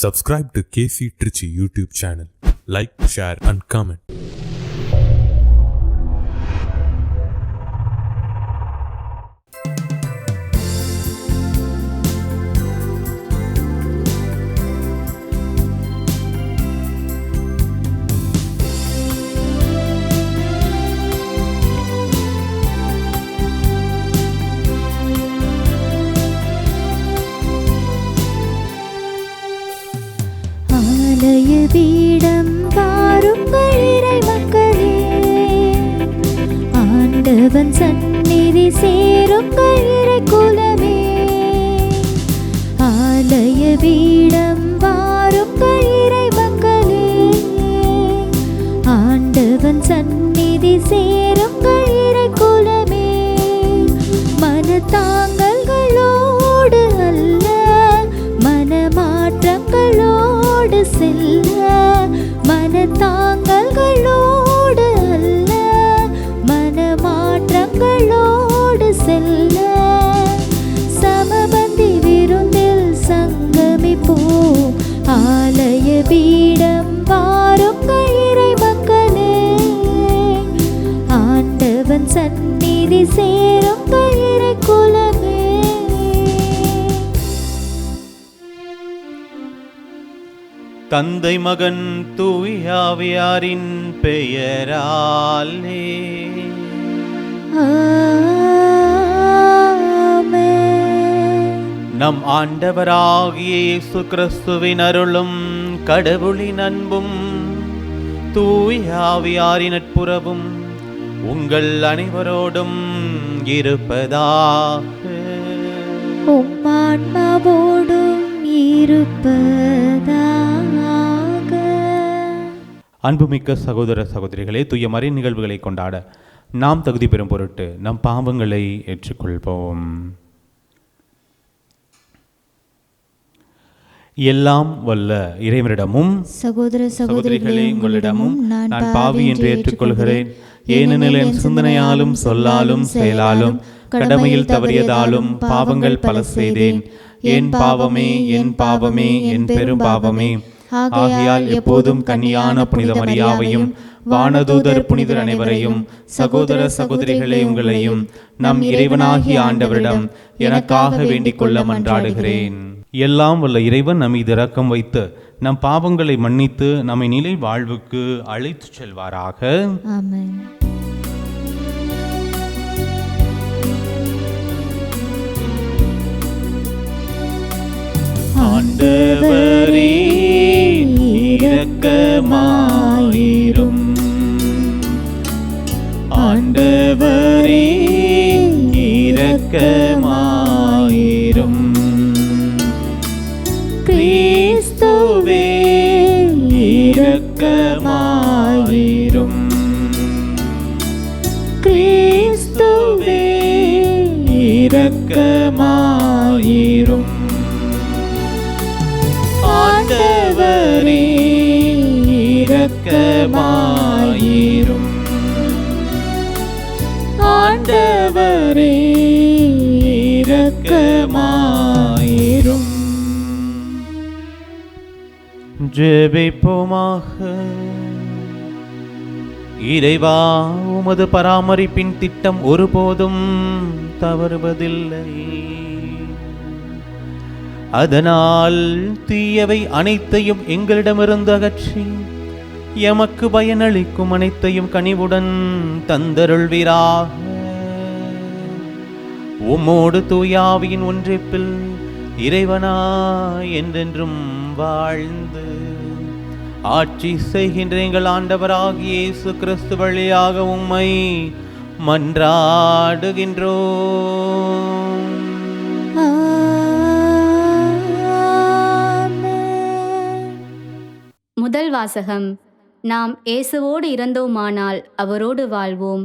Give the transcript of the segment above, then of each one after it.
Subscribe to KC Trichy YouTube channel. Like, share and comment. பீடம் பாருங்கள் இறை மக்களே, ஆண்டவன் சந்நிதி சேருங்கள் இறை குலமே. ஆலய பீடம் பாருங்கள் இறை மக்களே, ஆண்டவன் சந்நிதி சேருங்கள் இறை குலமே. மனத்தாங்கல்களோடு அல்ல, மனமாற்றங்களோடு செல்ல, மனத்தாங்கல்களோடு அல்ல, மனமாற்றங்களோடு செல்ல. சமபந்தி விருந்தில் சங்கமிப்போம், ஆலய பீடம் வாருங்கள் இறை மக்களே, ஆண்டவன் சந்நிதி சேருங்கள் இறை குலமே. தந்தை மகன் தூய ஆவியாரின் பெயராலே ஆமென். நம் ஆண்டவராகிய இயேசு கிறிஸ்துவின் அருளும் கடவுளின் அன்பும் தூய ஆவியாரின் நட்புறவும் உங்கள் அனைவரோடும் இருப்பதாக. உம்மான்மாவோடும் இருப்பதாக. அன்புமிக்க சகோதர சகோதரிகளே, தூய மறை நிகழ்வுகளை கொண்டாட நாம் தகுதி பெறும் பொருட்டு நம் பாவங்களை ஏற்றுக்கொள்வோம். எல்லாம் வல்ல இறைவனிடமும் சகோதர சகோதரிகளே, உங்களிடமும் நான் பாவி என்று ஏற்றுக்கொள்கிறேன். ஏனெனில் என் சிந்தனையாலும் சொல்லாலும் செயலாலும் கடமையில் தவறியதாலும் பாவங்கள் பல செய்தேன். என் பாவமே, என் பாவமே, என் பெரும் பாவமே. ஆகையால் எப்போதும் கன்னியான புனித மரியாவையும் வானதூதர் புனிதர் அனைவரையும் சகோதர சகோதரிகளே உங்களையும் நம் இறைவனாகிய ஆண்டவரிடம் எனக்காக வேண்டிக் கொள்ள மன்றாடுகிறேன். எல்லாம் வல்ல இறைவன் நம் மீது இரக்கம் வைத்து நம் பாவங்களை மன்னித்து நம்மை நிலை வாழ்வுக்கு அழைத்து செல்வாராக. ஆமென். ஆண்டவரே இரக்கமாயிரும், ஆண்டவரே இரக்கமாயிரும். கிறிஸ்துவே இரக்கமாயிரும், கிறிஸ்துவே இரக்கமாயிரும். ஆண்டவரே இரக்கமாயிரும், ஆண்டவரே இரக்கமாயிரும். ஜெபிப்போமாக. இறைவா, உமது பராமரிப்பின் திட்டம் ஒருபோதும் தவறுவதில்லை. அதனால் தீயவை அனைத்தையும் எங்களிடமிருந்து அகற்றி எமக்கு பயனளிக்கும் அனைத்தையும் கனிவுடன் தந்தருள்வீராக. உம்மோடு தூயாவியின் ஒன்றிப்பில் இறைவனா என்றென்றும் வாழ்ந்து ஆட்சி செய்கின்ற எங்கள் ஆண்டவராகிய இயேசு கிறிஸ்து வழியாக உம்மை மன்றாடுகின்றோம். முதல் வாசகம். நாம் இயேசுவோடு இறந்தோமானால் அவரோடு வாழ்வோம்.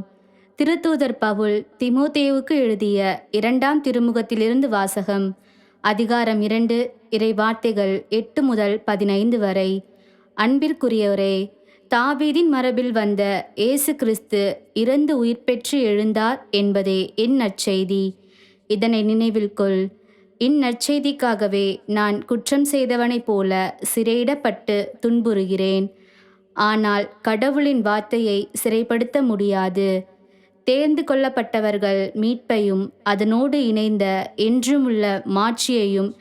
திருத்தூதர் பவுல் தீமோத்தேயுவுக்கு எழுதிய 2ஆம் திருமுகத்திலிருந்து வாசகம். அதிகாரம் 2, இறை வார்த்தைகள் 8 முதல் 15 வரை. அன்பிற்குரியவரே, தாவீதின் மரபில் வந்த இயேசு கிறிஸ்து இறந்து உயிர் பெற்று எழுந்தார் என்பதே என் நற்செய்தி. இதனை நினைவில் கொள். இந்நற்செய்திக்காகவே நான் குற்றம் செய்தவனைப் போல சிறையிடப்பட்டு துன்புறுகிறேன். ஆனால் கடவுளின் வார்த்தையை சிறைப்படுத்த முடியாது. தேர்ந்து கொள்ளப்பட்டவர்கள் மீட்பையும் அதனோடு இணைந்த என்றுமுள்ள மாட்சியையும்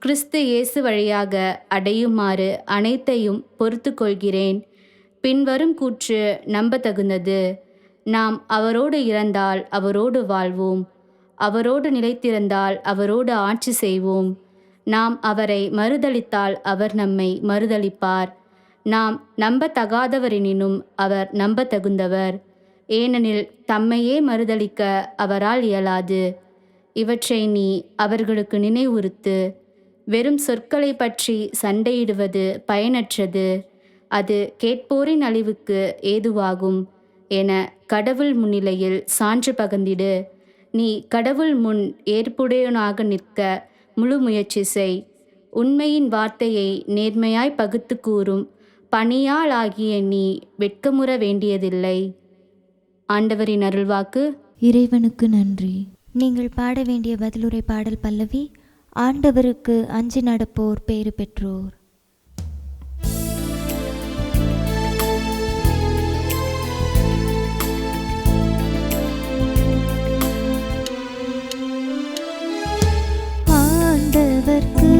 கிறிஸ்து இயேசு வழியாக அடையுமாறு அனைத்தையும் பொறுத்து கொள்கிறேன். பின்வரும் கூற்று நம்பத்தகுந்தது. நாம் அவரோடு இறந்தால் அவரோடு வாழ்வோம், அவரோடு நிலைத்திருந்தால் அவரோடு ஆட்சி செய்வோம். நாம் அவரை மறுதலித்தால் அவர் நம்மை மறுதலிப்பார். நாம் நம்பத்தகாதவரெனினும் அவர் நம்பத்தகுந்தவர், ஏனெனில் தம்மையே மறுதலிக்க அவரால் இயலாது. இவற்றை நீ அவர்களுக்கு நினைவுறுத்து. வெறும் சொற்களை பற்றி சண்டையிடுவது பயனற்றது, அது கேட்போரின் அழிவுக்கு ஏதுவாகும் என கடவுள் முன்னிலையில் சான்று பகர்ந்திடு. நீ கடவுள் முன் ஏற்புடையவனாக நிற்க முழு முயற்சி செய். உண்மையின் வார்த்தையை நேர்மையாய் பகுத்து கூறும் பணியாள் ஆகிய நீ வெட்கமுற வேண்டியதில்லை. ஆண்டவரின் அருள்வாக்கு. இறைவனுக்கு நன்றி. நீங்கள் பாட வேண்டிய பதிலுரை பாடல் பல்லவி. ஆண்டவருக்கு அஞ்சி நடப்போர் பேறு பெற்றோர். ஆண்டவர்க்கு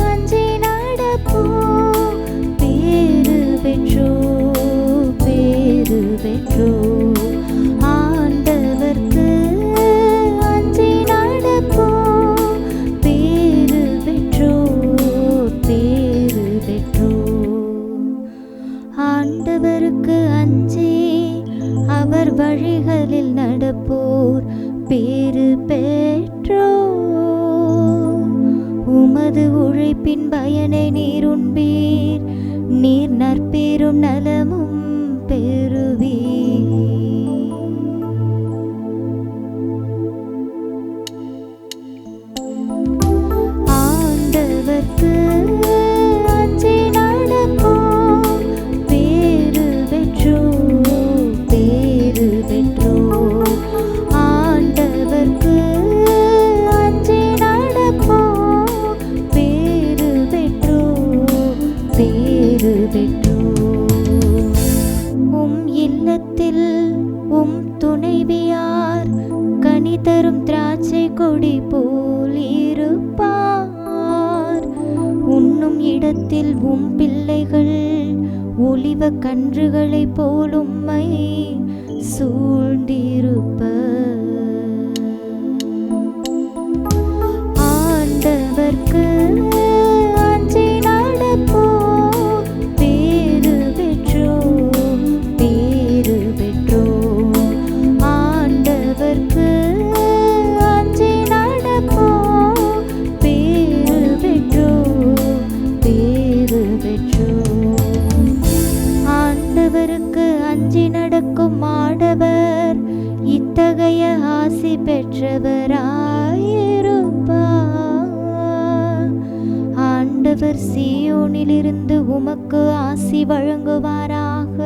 அஞ்சி நடப்போர் பேறு பெற்றோர், பேறு பெற்றோர். ஆண்டவர்க்கு அஞ்சி நடப்போர் பேறு பெற்றோர், பேறு பெற்றோர். ஆண்டவருக்கு அஞ்சி அவர் வழிகளில் நடப்போர் பேறு பெற்றோர். உமது உழைப்பின் பயனை நீர் உண்பீர், நீர் நற்பேரும் நலமும் பெறுவீர். ஆண்டவர்க்கு அஞ்சி நடப்போர் பேறு பெற்றோர், பேறு பெற்றோர். ஆண்டவர்க்கு அஞ்சி நடப்போர் பேறு பெற்றோர், பேறு பெற்றோர். உம் இல்லத்தில் உம் துணைவியார் கனி தரும் திராட்சை கொடி போல் இருப்பார். உண்ணும் இடத்தில் உம் பிள்ளைகள் ஒலிவ கன்றுகளைப் போல் உம்மை சூழ்ந்திருப்பர். ஆண்டவர்க்கு அஞ்சி நடப்போர் பேறு பெற்றோர், பேறு பெற்றோர். ஆண்டவர்க்கு அஞ்சி நடப்போர் பேறு பெற்றோர், பேறு பெற்றோர். ஆண்டவருக்கு அஞ்சி நடக்கும் ஆடவர் இத்தகைய ஆசி பெற்றவராயிருப்பார். ஆண்டவர் சீயோனிலிருந்து உமக்கு ஆசி வழங்குவாராக.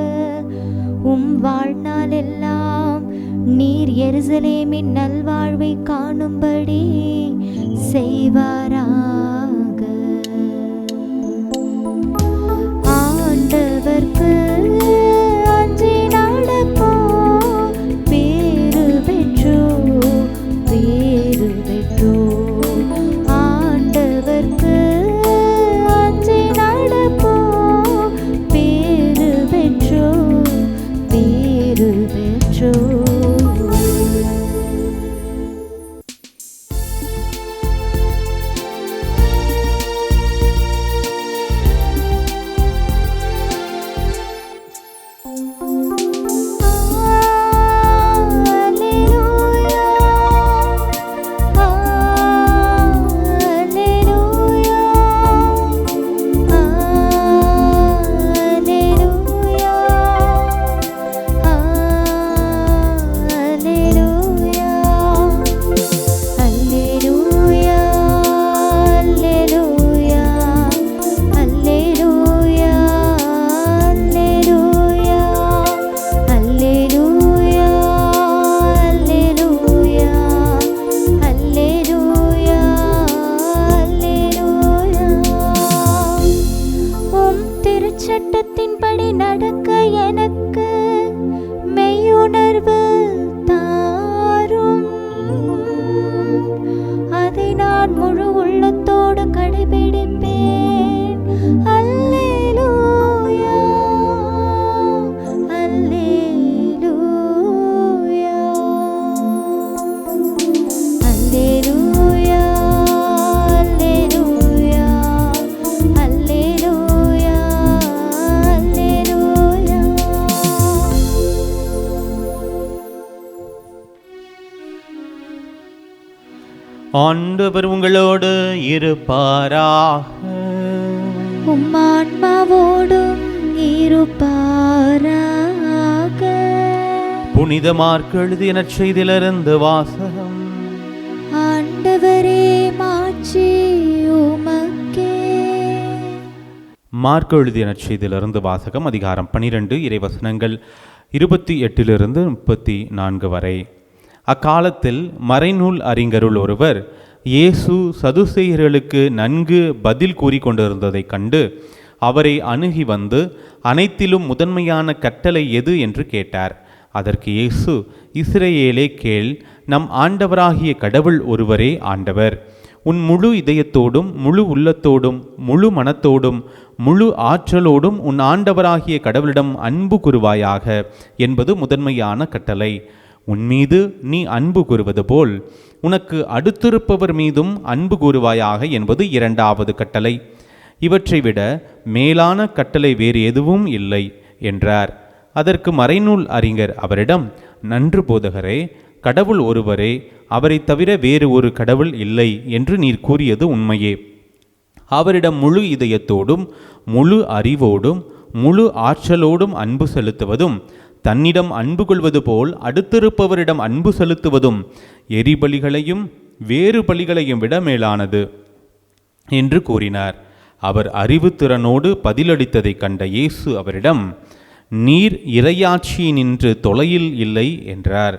உம் வாழ்நாள் எல்லாம் நீர் எருசலேமின் நல்வாழ்வை காணும்படி செய்வாராக. ஆண்டவர்க்கு அஞ்சி நடப்போர் பேறு பெற்றோர், பேறு பெற்றோர். ஆண்டவர்க்கு அஞ்சி நடப்போர் பேறு பெற்றோர், பேறு பெற்றோர். திருச்சட்டத்தின்படி நடக்க எனக்கு மெய்யுணர்வு தாரும். அதை நான் முழு உள்ளத்தோடு கடைபிடிப்பேன். அல்லேலூயா, அல்லேலூயா, அல்லேலூயா, அல்லேலூயா, அல்லேலூயா, அல்லேலூயா. ஆண்டவர் உங்களோடு இருப்பாராக. உம்மான்மாவோடும் இருப்பாராக. புனித மார்க் எழுதிய நற்செய்தியிலிருந்து வாசகம். ஆண்டவரே, மாட்சி உமக்கே. மார்க் எழுதிய நற்செய்தியிலிருந்து வாசகம். அதிகாரம் 12, இறைவசனங்கள் 28 34 வரை. அக்காலத்தில் மறைநூல் அறிஞருள் ஒருவர் இயேசு சதுசேயர்களுக்கு நன்கு பதில் கூறி கொண்டிருந்ததைக் கண்டு அவரை அணுகி வந்து, அனைத்திலும் முதன்மையான கட்டளை எது என்று கேட்டார். அதற்கு இயேசு, இஸ்ரவேலே கேள், நம் ஆண்டவராகிய கடவுள் ஒருவரே ஆண்டவர். உன் முழு இதயத்தோடும் முழு உள்ளத்தோடும் முழு மனத்தோடும் முழு ஆற்றலோடும் உன் ஆண்டவராகிய கடவுளிடம் அன்பு கூறுவாயாக என்பது முதன்மையான கட்டளை. உன்மீது நீ அன்பு கூறுவது போல் உனக்கு அடுத்திருப்பவர் மீதும் அன்பு கூறுவாயாக என்பது இரண்டாவது கட்டளை. இவற்றை விட மேலான கட்டளை வேறு எதுவும் இல்லை என்றார். அதற்கு மறைநூல் அறிஞர் அவரிடம், நன்று போதகரே, கடவுள் ஒருவரே, அவரை தவிர வேறு ஒரு கடவுள் இல்லை என்று நீர் கூறியது உண்மையே. அவரிடம் முழு இதயத்தோடும் முழு அறிவோடும் முழு ஆற்றலோடும் அன்பு செலுத்துவதும், தன்னிடம் அன்பு கொள்வது போல் அடுத்திருப்பவரிடம் அன்பு செலுத்துவதும் எரிபலிகளையும் வேறு பலிகளையும் விட மேலானது என்று கூறினார். அவர் அறிவுத்திறனோடு பதிலளித்ததை கண்ட இயேசு அவரிடம், நீர் இறையாட்சியினின்று தொலையில் இல்லை என்றார்.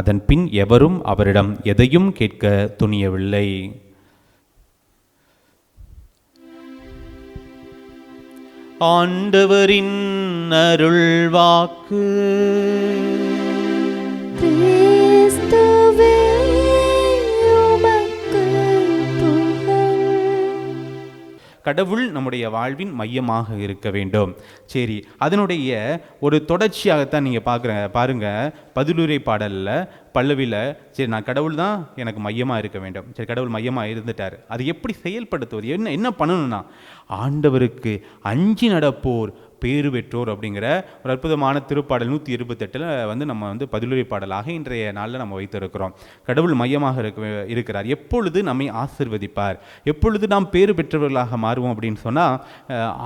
அதன் பின் எவரும் அவரிடம் எதையும் கேட்க துணியவில்லை. ஆண்டவரின் அருள்வாக்கு. கிறிஸ்துவே, உமக்கு புகழ். கடவுள் நம்முடைய வாழ்வின் மையமாக இருக்க வேண்டும். சரி, அதனுடைய ஒரு தொடர்ச்சியாகத்தான் நீங்கள் பாருங்க பதிலுரை பாடலில் பல்லவியில், சரி நான் கடவுள் தான் எனக்கு மையமாக இருக்க வேண்டும். சரி, கடவுள் மையமாக இருந்துட்டார். அது எப்படி செயல்படுத்துவது, என்ன பண்ணணும்னா, ஆண்டவருக்கு அஞ்சி நடப்போர் பேறு பெற்றோர் அப்படிங்கிற ஒரு அற்புதமான திருப்பாடல் 128 நம்ம பதிலுரை பாடலாக இன்றைய நாளில் நம்ம வைத்திருக்கிறோம். கடவுள் மையமாக இருக்கிறார். எப்பொழுது நம்மை ஆசிர்வதிப்பார், எப்பொழுது நாம் பேறு பெற்றவர்களாக மாறுவோம் அப்படின்னு சொன்னால்,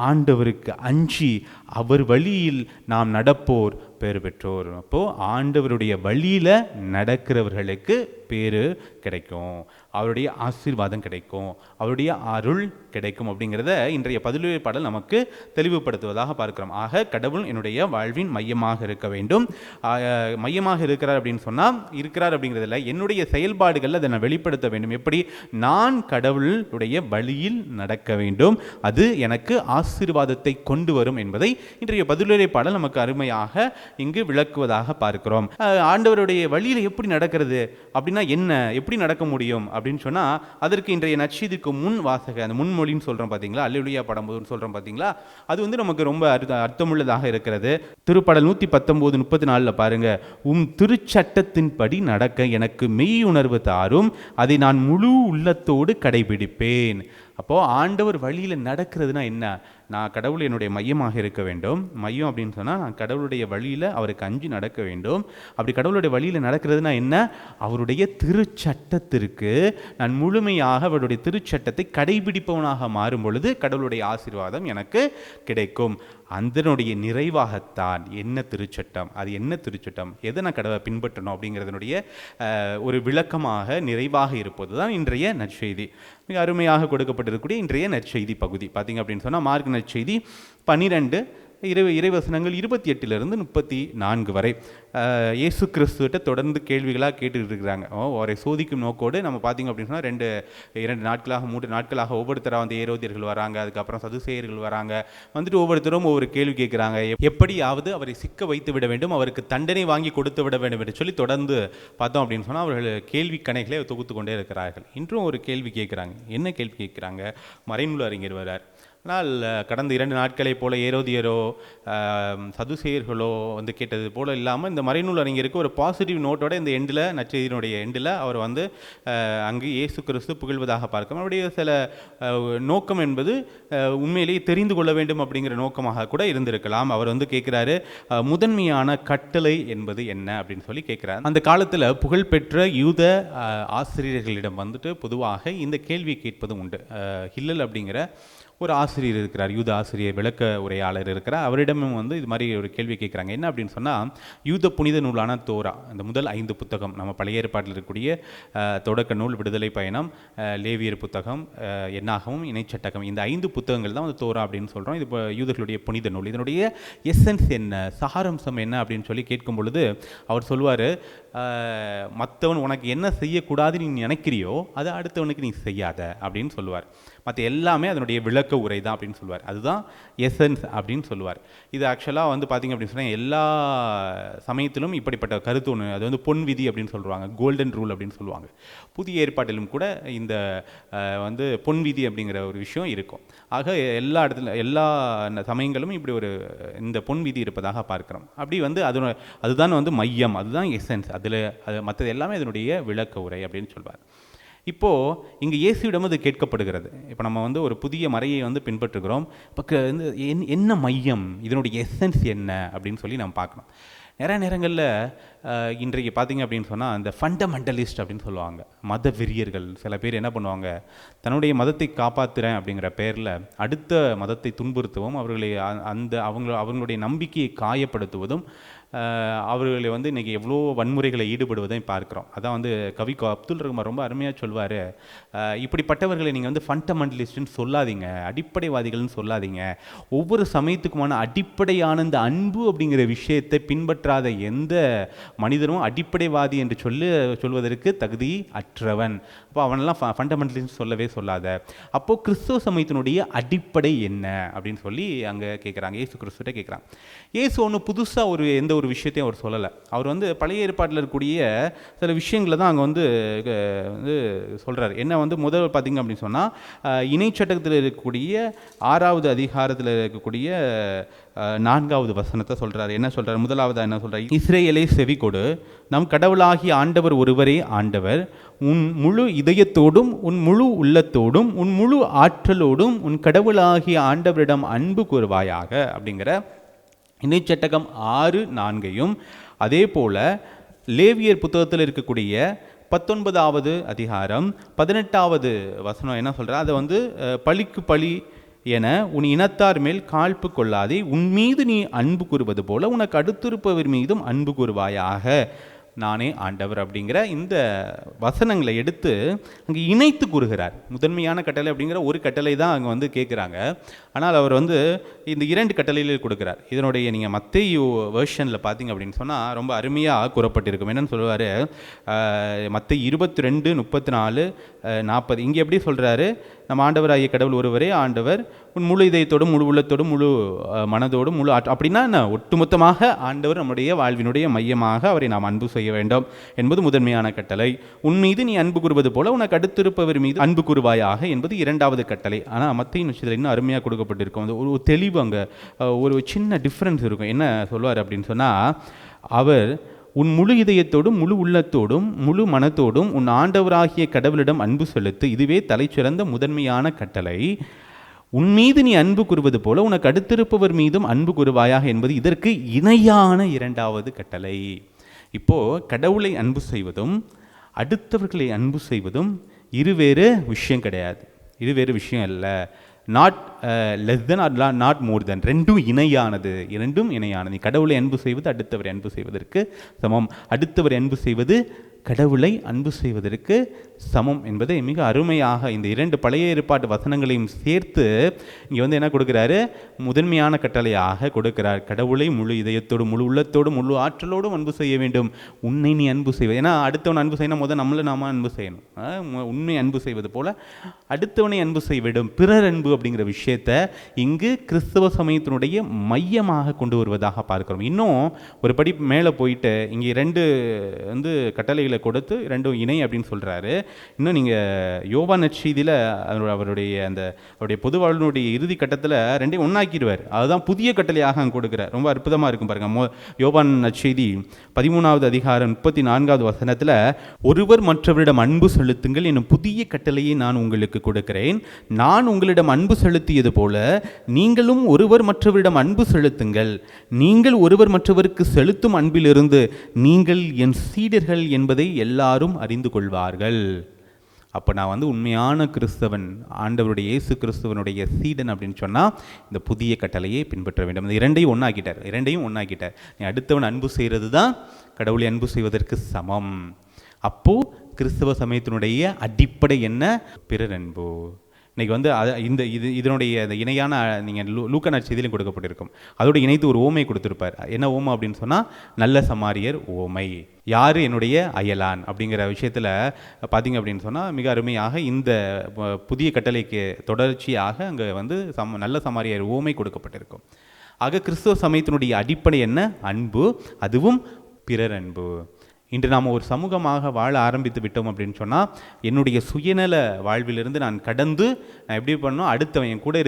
ஆண்டவருக்கு அஞ்சி அவர் வழியில் நாம் நடப்போர் பேறு பெற்றோர். அப்போது ஆண்டவருடைய வழியில் நடக்கிறவர்களுக்கு பேறு கிடைக்கும், அவருடைய ஆசீர்வாதம் கிடைக்கும், அவருடைய அருள் கிடைக்கும் அப்படிங்கிறத இன்றைய பதிலுரை பாடல் நமக்கு தெளிவுபடுத்துவதாக பார்க்கிறோம். ஆக கடவுள் என்னுடைய வாழ்வின் மையமாக இருக்க வேண்டும். மையமாக இருக்கிறார் அப்படின்னு சொன்னால், இருக்கிறார் அப்படிங்கிறதுல என்னுடைய செயல்பாடுகளில் அதை நான் வெளிப்படுத்த வேண்டும். எப்படி? நான் கடவுளுடைய வழியில் நடக்க வேண்டும், அது எனக்கு ஆசீர்வாதத்தை கொண்டு வரும் என்பதை இன்றைய பதிலுரை பாடல் நமக்கு அருமையாக இங்கு விளக்குவதாக பார்க்கிறோம். ஆண்டவருடைய வழியில் எப்படி நடக்கிறது அப்படின்னா என்ன, எப்படி நடக்க முடியும் அப்படின்னு சொன்னால், அதற்கு இன்றைய நற்செய்திக்கு முன் வாசக அந்த முன்மொழின்னு சொல்கிறோம் பார்த்தீங்களா, அல்லேலூயா பாடும்போதுன்னு சொல்கிறோம் பார்த்தீங்களா, அது நமக்கு ரொம்ப அர்த்தமுள்ளதாக இருக்கிறது. திருப்பாடல் 119:34 பாருங்க, உம் திருச்சட்டத்தின்படி நடக்க எனக்கு மெய் உணர்வு தாரும், அதை நான் முழு உள்ளத்தோடு கடைபிடிப்பேன். அப்போது ஆண்டவர் வழியில் நடக்கிறதுனா என்ன? நான் கடவுள் என்னுடைய மையமாக இருக்க வேண்டும். மையம் அப்படின்னு சொன்னால், நான் கடவுளுடைய வழியில் அவருக்கு அஞ்சி நடக்க வேண்டும். அப்படி கடவுளுடைய வழியில் நடக்கிறதுனா என்ன? அவருடைய திருச்சட்டத்திற்கு நான் முழுமையாக அவருடைய திருச்சட்டத்தை கடைபிடிப்பவனாக மாறும் பொழுது கடவுளுடைய ஆசீர்வாதம் எனக்கு கிடைக்கும். அதனுடைய நிறைவாகத்தான் என்ன திருச்சட்டம், அது என்ன திருச்சட்டம், எதை நான் கடவுளை பின்பற்றணும் அப்படிங்கிறதனுடைய ஒரு விளக்கமாக நிறைவாக இருப்பது தான் இன்றைய நற்செய்தி. மிக அருமையாக கொடுக்கப்பட்டிருக்கக்கூடிய இன்றைய நற்செய்தி பகுதி பார்த்தீங்க அப்படின்னு சொன்னால், மார்க் நற்செய்தி 12 இறைவசனங்கள் 28 34 வரை இயேசு கிறிஸ்துவிட்ட தொடர்ந்து கேள்விகளாக கேட்டுக்கிட்டு இருக்கிறாங்க. அவரை சோதிக்கும் நோக்கோடு நம்ம பார்த்திங்க அப்படின்னு சொன்னால் 2 நாட்களாக 3 நாட்களாக ஒவ்வொருத்தராக வந்து ஏரோதியர்கள் வராங்க, அதுக்கப்புறம் சதுசேயர்கள் வராங்க, வந்துட்டு ஒவ்வொருத்தரும் ஒவ்வொரு கேள்வி கேட்குறாங்க. எப்படியாவது அவரை சிக்க வைத்து விட வேண்டும், அவருக்கு தண்டனை வாங்கி கொடுத்து விட வேண்டும் என்று சொல்லி தொடர்ந்து பார்த்தோம் அப்படின்னு சொன்னால் அவர்கள் கேள்வி கணைகளை தொகுத்து கொண்டே இருக்கிறார்கள். இன்றும் ஒரு கேள்வி கேட்குறாங்க. என்ன கேள்வி கேட்குறாங்க? மறைநூல் அறிஞர் வரார். ஆனால் கடந்த 2 நாட்களைப் போல ஏரோதியரோ சதுசேயர்களோ வந்து கேட்டது போல் இல்லாமல் இந்த மறைநூல் அறிஞருக்கு ஒரு பாசிட்டிவ் நோட்டோட இந்த எண்டில், நற்செய்தியினுடைய எண்டில் அவர் வந்து அங்கு இயேசு கிறிஸ்து புகழ்வதாக பார்க்கணும். அவருடைய சில நோக்கம் என்பது உண்மையிலேயே தெரிந்து கொள்ள வேண்டும் அப்படிங்கிற நோக்கமாக கூட இருந்திருக்கலாம். அவர் வந்து கேட்குறாரு, முதன்மையான கட்டளை என்பது என்ன அப்படின்னு சொல்லி கேட்குறாரு. அந்த காலத்தில் புகழ்பெற்ற யூத ஆசிரியர்களிடம் வந்துட்டு பொதுவாக இந்த கேள்வி கேட்பதும் உண்டு. ஹில்லல் அப்படிங்கிற ஒரு ஆசிரியர் இருக்கிறார், யூத ஆசிரியர், விளக்க உரையாளர் இருக்கிறார். அவரிடமும் வந்து இது மாதிரி ஒரு கேள்வி கேட்குறாங்க. என்ன அப்படின்னு சொன்னால், யூத புனித நூலான தோரா, இந்த முதல் 5 புத்தகம், நம்ம பழைய ஏற்பாட்டில் இருக்கக்கூடிய தொடக்க நூல், விடுதலை பயணம், லேவியர் புத்தகம், என்னாகவும், இணைச்சட்டகம், இந்த 5 புத்தகங்கள் தான் வந்து தோரா அப்படின்னு சொல்கிறோம். இது இப்போ யூதர்களுடைய புனித நூல். இதனுடைய எசன்ஸ் என்ன, சாராம்சம் என்ன அப்படின்னு சொல்லி கேட்கும் பொழுது அவர் சொல்வார், மற்றவன் உனக்கு என்ன செய்யக்கூடாதுன்னு நீ நினைக்கிறியோ அதை அடுத்தவனுக்கு நீ செய்யாத அப்படின்னு சொல்லுவார். மற்ற எல்லாமே அதனுடைய விளக்க உரை தான் அப்படின்னு சொல்லுவார். அதுதான் எசன்ஸ் அப்படின்னு சொல்லுவார். இது ஆக்சுவலாக வந்து பார்த்திங்க அப்படின்னு சொன்னால் எல்லா சமயத்திலும் இப்படிப்பட்ட கருத்து ஒன்று, அது வந்து பொன் விதி அப்படின்னு சொல்லுவாங்க, கோல்டன் ரூல் அப்படின்னு சொல்லுவாங்க. புதிய ஏற்பாட்டிலும் கூட இந்த வந்து பொன் விதி அப்படிங்கிற ஒரு விஷயம் இருக்கும். ஆக எல்லா இடத்துல எல்லா சமயங்களும் இப்படி ஒரு இந்த பொன் விதி இருப்பதாக பார்க்குறோம். அப்படி வந்து அதுதான் வந்து மையம், அதுதான் எசன்ஸ், அதில் மற்றது எல்லாமே அதனுடைய விளக்க உரை அப்படின்னு சொல்வார். இப்போது இங்கே இயேசுவிடம் அது கேட்கப்படுகிறது. இப்போ நம்ம வந்து ஒரு புதிய மறையை வந்து பின்பற்றுகிறோம். இப்போ வந்து என்ன மையம், இதனுடைய எசன்ஸ் என்ன அப்படின்னு சொல்லி நம்ம பார்க்கணும். நிறைய நேரங்களில் இன்றைக்கு பார்த்திங்க அப்படின்னு சொன்னால் அந்த ஃபண்டமெண்டலிஸ்ட் அப்படின்னு சொல்லுவாங்க, மத வெறியர்கள். சில பேர் என்ன பண்ணுவாங்க, தன்னுடைய மதத்தை காப்பாற்றுறேன் அப்படிங்கிற பேரில் அடுத்த மதத்தை துன்புறுத்தவும், அவர்களை அவங்களுடைய நம்பிக்கையை காயப்படுத்துவதும், அவர்களை வந்து இன்றைக்கி எவ்வளோ வன்முறைகளை ஈடுபடுவதையும் பார்க்குறோம். அதான் வந்து கவி அப்துல் ரஹ்மான் ரொம்ப அருமையாக சொல்வார், இப்படிப்பட்டவர்களை நீங்கள் வந்து ஃபண்டமெண்டலிஸ்ட்னு சொல்லாதீங்க, அடிப்படைவாதிகள்னு சொல்லாதீங்க. ஒவ்வொரு சமயத்துக்குமான அடிப்படையான இந்த அன்பு அப்படிங்கிற விஷயத்தை பின்பற்றாத எந்த மனிதனும் அடிப்படைவாதி என்று சொல்வதற்கு தகுதி அற்றவன். அப்போ அவனெல்லாம் ஃபண்டமெண்டலிஸ்ட் சொல்லவே சொல்லாத. அப்போது கிறிஸ்துவ சமயத்தினுடைய அடிப்படை என்ன அப்படின்னு சொல்லி அங்கே கேட்குறாங்க, இயேசு கிறிஸ்துவிட்ட கேட்குறாங்க. இயேசு ஒன்று புதுசாக எந்த ஒரு விஷயத்தையும் அவர் சொல்லலை. அவர் வந்து பழைய ஏற்பாட்டில் இருக்கக்கூடிய சில விஷயங்களை தான் அங்கே வந்து சொல்கிறார். என்ன வந்து முதல் பார்த்திங்க அப்படின்னு சொன்னால், இணைச்சட்டத்தில் இருக்கக்கூடிய 6வது அதிகாரத்தில் இருக்கக்கூடிய 4வது வசனத்தை சொல்கிறார். என்ன சொல்கிறார்? முதலாவதாக என்ன சொல்கிறார்? இஸ்ரேலை செவி கொடு, நம் கடவுளாகிய ஆண்டவர் ஒருவரே ஆண்டவர். உன் முழு இதயத்தோடும் உன் முழு உள்ளத்தோடும் உன் முழு ஆற்றலோடும் உன் கடவுளாகிய ஆண்டவரிடம் அன்பு கூறுவாயாக அப்படிங்கிற இணைச்சட்டகம் 6:4 அதே போல் லேவியர் புத்தகத்தில் இருக்கக்கூடிய 19வது அதிகாரம் 18வது வசனம் என்ன சொல்கிறா, அதை வந்து பழிக்கு பழி என உன் இனத்தார் மேல் காழ்ப்பு கொள்ளாதே, உன் மீது நீ அன்பு கூறுவது போல உனக்கு அடுத்திருப்பவர் மீதும் அன்பு கூறுவாயாக, நானே ஆண்டவர் அப்படிங்கிற இந்த வசனங்களை எடுத்து அங்கே இணைத்து கூறுகிறார். முதன்மையான கட்டளை அப்படிங்கிற ஒரு கட்டளை தான் அங்கே வந்து கேட்குறாங்க. ஆனால் அவர் வந்து இந்த 2 கட்டளைகள் கொடுக்குறார். இதனுடைய நீங்கள் மத்தேயு வெர்ஷனில் பார்த்தீங்க அப்படின்னு சொன்னால் ரொம்ப அருமையாக கூறப்பட்டிருக்கும். என்னென்னு சொல்லுவார், மத்தேயு 22:34-40 இங்கே எப்படி சொல்கிறாரு, நம்ம ஆண்டவராகிய கடவுள் ஒருவரே ஆண்டவர், உன் முழு இதயத்தோடும் முழு உள்ளத்தோடும் முழு மனதோடும் முழு அப்படின்னா என்ன, ஒட்டுமொத்தமாக ஆண்டவர் நம்முடைய வாழ்வினுடைய மையமாக அவரை நாம் அன்பு செய்ய வேண்டும் என்பது முதன்மையான கட்டளை. உன் மீது நீ அன்பு கூறுவது போல உனக்கு அடுத்திருப்பவர் மீது அன்பு கூறுவாயாக என்பது 2வது கட்டளை. ஆனால் மத்தேயு விஷயத்தில் இன்னும் அருமையாக கொடுக்கப்பட்டிருக்கும். அது ஒரு தெளிவு, அங்கே ஒரு சின்ன டிஃப்ரென்ஸ் இருக்கும். என்ன சொல்வார் அப்படின்னு சொன்னால், அவர் உன் முழு இதயத்தோடும் முழு உள்ளத்தோடும் முழு மனத்தோடும் உன் ஆண்டவராகிய கடவுளிடம் அன்பு செலுத்து, இதுவே தலைச்சிறந்த முதன்மையான கட்டளை. உன் மீது நீ அன்பு கூறுவது போல உனக்கு அடுத்திருப்பவர் மீதும் அன்பு கூறுவாயாக என்பது இதற்கு இணையான 2வது கட்டளை. இப்போது கடவுளை அன்பு செய்வதும் அடுத்தவர்களை அன்பு செய்வதும் இருவேறு விஷயம் கிடையாது, இருவேறு விஷயம் அல்ல. Not less than are not more than, ரெண்டும் இணையானது. கடவுளை அன்பு செய்வது அடுத்தவரை அன்பு செய்வதற்கு சமம். அடுத்தவரை அன்பு செய்வது கடவுளை அன்பு செய்வதற்கு சமம் என்பதை மிக அருமையாக இந்த 2 பழைய ஏற்பாட்டு வசனங்களையும் சேர்த்து இங்கே வந்து என்ன கொடுக்குறாரு, முதன்மையான கட்டளையாக கொடுக்கிறார். கடவுளை முழு இதயத்தோடு, முழு உள்ளத்தோடு, முழு ஆற்றலோடும் அன்பு செய்ய வேண்டும். உன்னை நீ அன்பு செய்வது, ஏன்னா அடுத்தவன் அன்பு செய்யணும், முதல் நம்மளை நாம அன்பு செய்யணும். உண்மை அன்பு செய்வது போல அடுத்தவனை அன்பு செய்ய வேண்டும். பிறர் அன்பு அப்படிங்கிற விஷயத்தை இங்கு கிறிஸ்தவ சமயத்தினுடைய மையமாக கொண்டு வருவதாக பார்க்கிறோம். இன்னும் ஒரு படி மேலே போயிட்டு இங்கே 2 வந்து கட்டளைகளை கொடுத்து 2 இணை அப்படின்னு சொல்கிறாரு. இன்னும் நீங்கள் யோவான் நற்செய்தியில் அவருடைய பொது வாழ்வினுடைய இறுதி கட்டத்தில் 2ஐயும் ஒன்றாக்கிடுவார். அதுதான் புதிய கட்டளையாக அங்கே கொடுக்குறார். ரொம்ப அற்புதமாக இருக்கும் பாருங்கள். யோவான் நற்செய்தி 13வது அதிகாரம் 34வது வசனத்தில், ஒருவர் மற்றவரிடம் அன்பு செலுத்துங்கள் என்னும் புதிய கட்டளையை நான் உங்களுக்கு கொடுக்கிறேன். நான் உங்களிடம் அன்பு செலுத்தியது போல நீங்களும் ஒருவர் மற்றவரிடம் அன்பு செலுத்துங்கள். நீங்கள் ஒருவர் மற்றவருக்கு செலுத்தும் அன்பிலிருந்து நீங்கள் என் சீடர்கள் என்பதை எல்லாரும் அறிந்து கொள்வார்கள். அப்போ நான் வந்து உண்மையான கிறிஸ்தவன், ஆண்டவருடைய இயேசு கிறிஸ்துவனுடைய சீடன் அப்படின்னு சொன்னால் இந்த புதிய கட்டளையை பின்பற்ற வேண்டும். இந்த 2ஐயும் ஒன்றாக்கிட்டார். நீ அடுத்தவன் அன்பு செய்கிறது தான் கடவுளை அன்பு செய்வதற்கு சமம். அப்போது கிறிஸ்தவ சமயத்தினுடைய அடிப்படை என்ன? பிறர் அன்பு. இன்றைக்கி வந்து இதனுடைய அந்த இணையான நீங்கள் லூக்கா நற்செய்தியிலும் கொடுக்கப்பட்டிருக்கும். அதோட இணைத்து ஒரு ஓமை கொடுத்துருப்பார். என்ன ஓமை அப்படின்னு சொன்னால், நல்ல சமாரியர் ஓமை. யார் என்னுடைய அயலான் அப்படிங்கிற விஷயத்தில் பார்த்திங்க அப்படின்னு சொன்னால் மிக அருமையாக இந்த புதிய கட்டளைக்கு தொடர்ச்சியாக அங்கே வந்து நல்ல சமாரியர் ஓமை கொடுக்கப்பட்டிருக்கும். ஆக கிறிஸ்தவ சமயத்தினுடைய அடிப்படை என்ன? அன்பு, அதுவும் பிறர் அன்பு. இன்று நாம் ஒரு சமூகமாக வாழ ஆரம்பித்து விட்டோம் அப்படின்னு சொன்னால், என்னுடைய சுயநல வாழ்விலிருந்து நான் கடந்து நான் எப்படி பண்ணணும், அடுத்தவன் என் கூட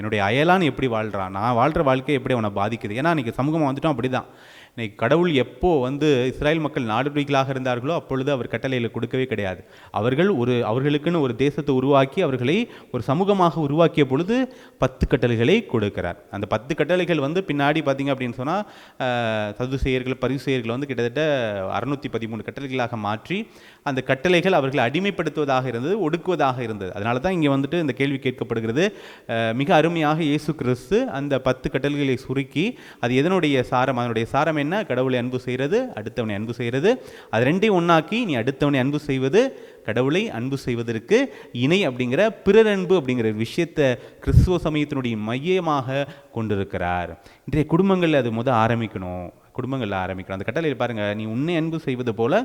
என்னுடைய அயலான் எப்படி வாழ்கிறான், நான் வாழ்கிற வாழ்க்கை எப்படி அவனை பாதிக்குது. ஏன்னா இன்றைக்கி சமூகம் வந்துட்டோம் அப்படி தான். இன்றைக்கி கடவுள் எப்போ வந்து இஸ்ராயல் மக்கள் நாடுகளாக இருந்தார்களோ அப்பொழுது அவர் கட்டளையில் கொடுக்கவே கிடையாது. அவர்களுக்குன்னு ஒரு தேசத்தை உருவாக்கி அவர்களை ஒரு சமூகமாக உருவாக்கிய பொழுது 10 கட்டளைகளை கொடுக்கிறார். அந்த 10 கட்டளைகள் வந்து பின்னாடி பார்த்திங்க அப்படின்னு சொன்னால் சதுசேயர்கள் பரிசேயர்கள் வந்து கிட்டத்தட்ட 613 கட்டளைகளாக மாற்றி அந்த கட்டளைகள் அவர்களை அடிமைப்படுத்துவதாக இருந்தது, ஒடுக்குவதாக இருந்தது. அதனால தான் இங்கே வந்துட்டு இந்த கேள்வி கேட்கப்படுகிறது. மிக அருமையாக இயேசு கிறிஸ்து அந்த 10 கட்டளைகளை சுருக்கி அது எதனுடைய சாரம், அதனுடைய சாரம் என்ன? கடவுளை அன்பு செய்கிறது, அடுத்தவனை அன்பு செய்கிறது. அது 2ஐயும் ஒன்றாக்கி நீ அடுத்தவனை அன்பு செய்வது கடவுளை அன்பு செய்வதற்கு இணை அப்படிங்கிற பிறர் அன்பு அப்படிங்கிற விஷயத்தை கிறிஸ்துவ சமயத்தினுடைய மையமாக கொண்டிருக்கிறார். இன்றைய குடும்பங்களில் அது ஆரம்பிக்கணும். அந்த கட்டளையில் பாருங்கள், நீ உன்னை அன்பு செய்வது போல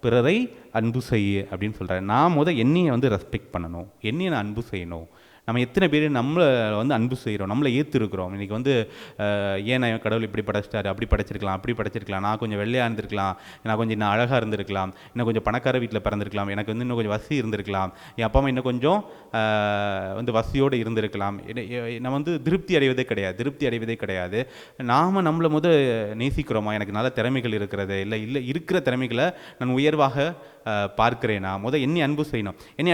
பிறரை அன்பு செய்ய அப்படின்னு சொல்கிறார். நான் என்னையை வந்து ரெஸ்பெக்ட் பண்ணணும், என்னையை நான் அன்பு செய்யணும். நம்ம எத்தனை பேர் நம்மளை வந்து அன்பு செய்கிறோம், நம்மளை ஏற்றுருக்கிறோம். இன்றைக்கி வந்து ஏன் கடவுள் இப்படி படைச்சிட்டாரு, அப்படி படைச்சிருக்கலாம், நான் கொஞ்சம் வெள்ளையாக இருந்திருக்கலாம், நான் கொஞ்சம் இன்னும் அழகாக இருந்திருக்கலாம், இன்னும் கொஞ்சம் பணக்கார வீட்டில் பிறந்திருக்கலாம், எனக்கு வந்து இன்னும் கொஞ்சம் வசதி இருந்திருக்கலாம், என் அப்பா அம்மா இன்னும் கொஞ்சம் வந்து வசதியோடு இருந்திருக்கலாம். நம்ம வந்து திருப்தி அடைவதே கிடையாது. நாம் நம்மளை நேசிக்கிறோமா? எனக்கு நல்ல திறமைகள் இருக்கிறது, இல்லை இருக்கிற திறமைகளை நான் உயர்வாக பார்க்கிறேனா? என்னை அன்பு செய்யணும். என்னை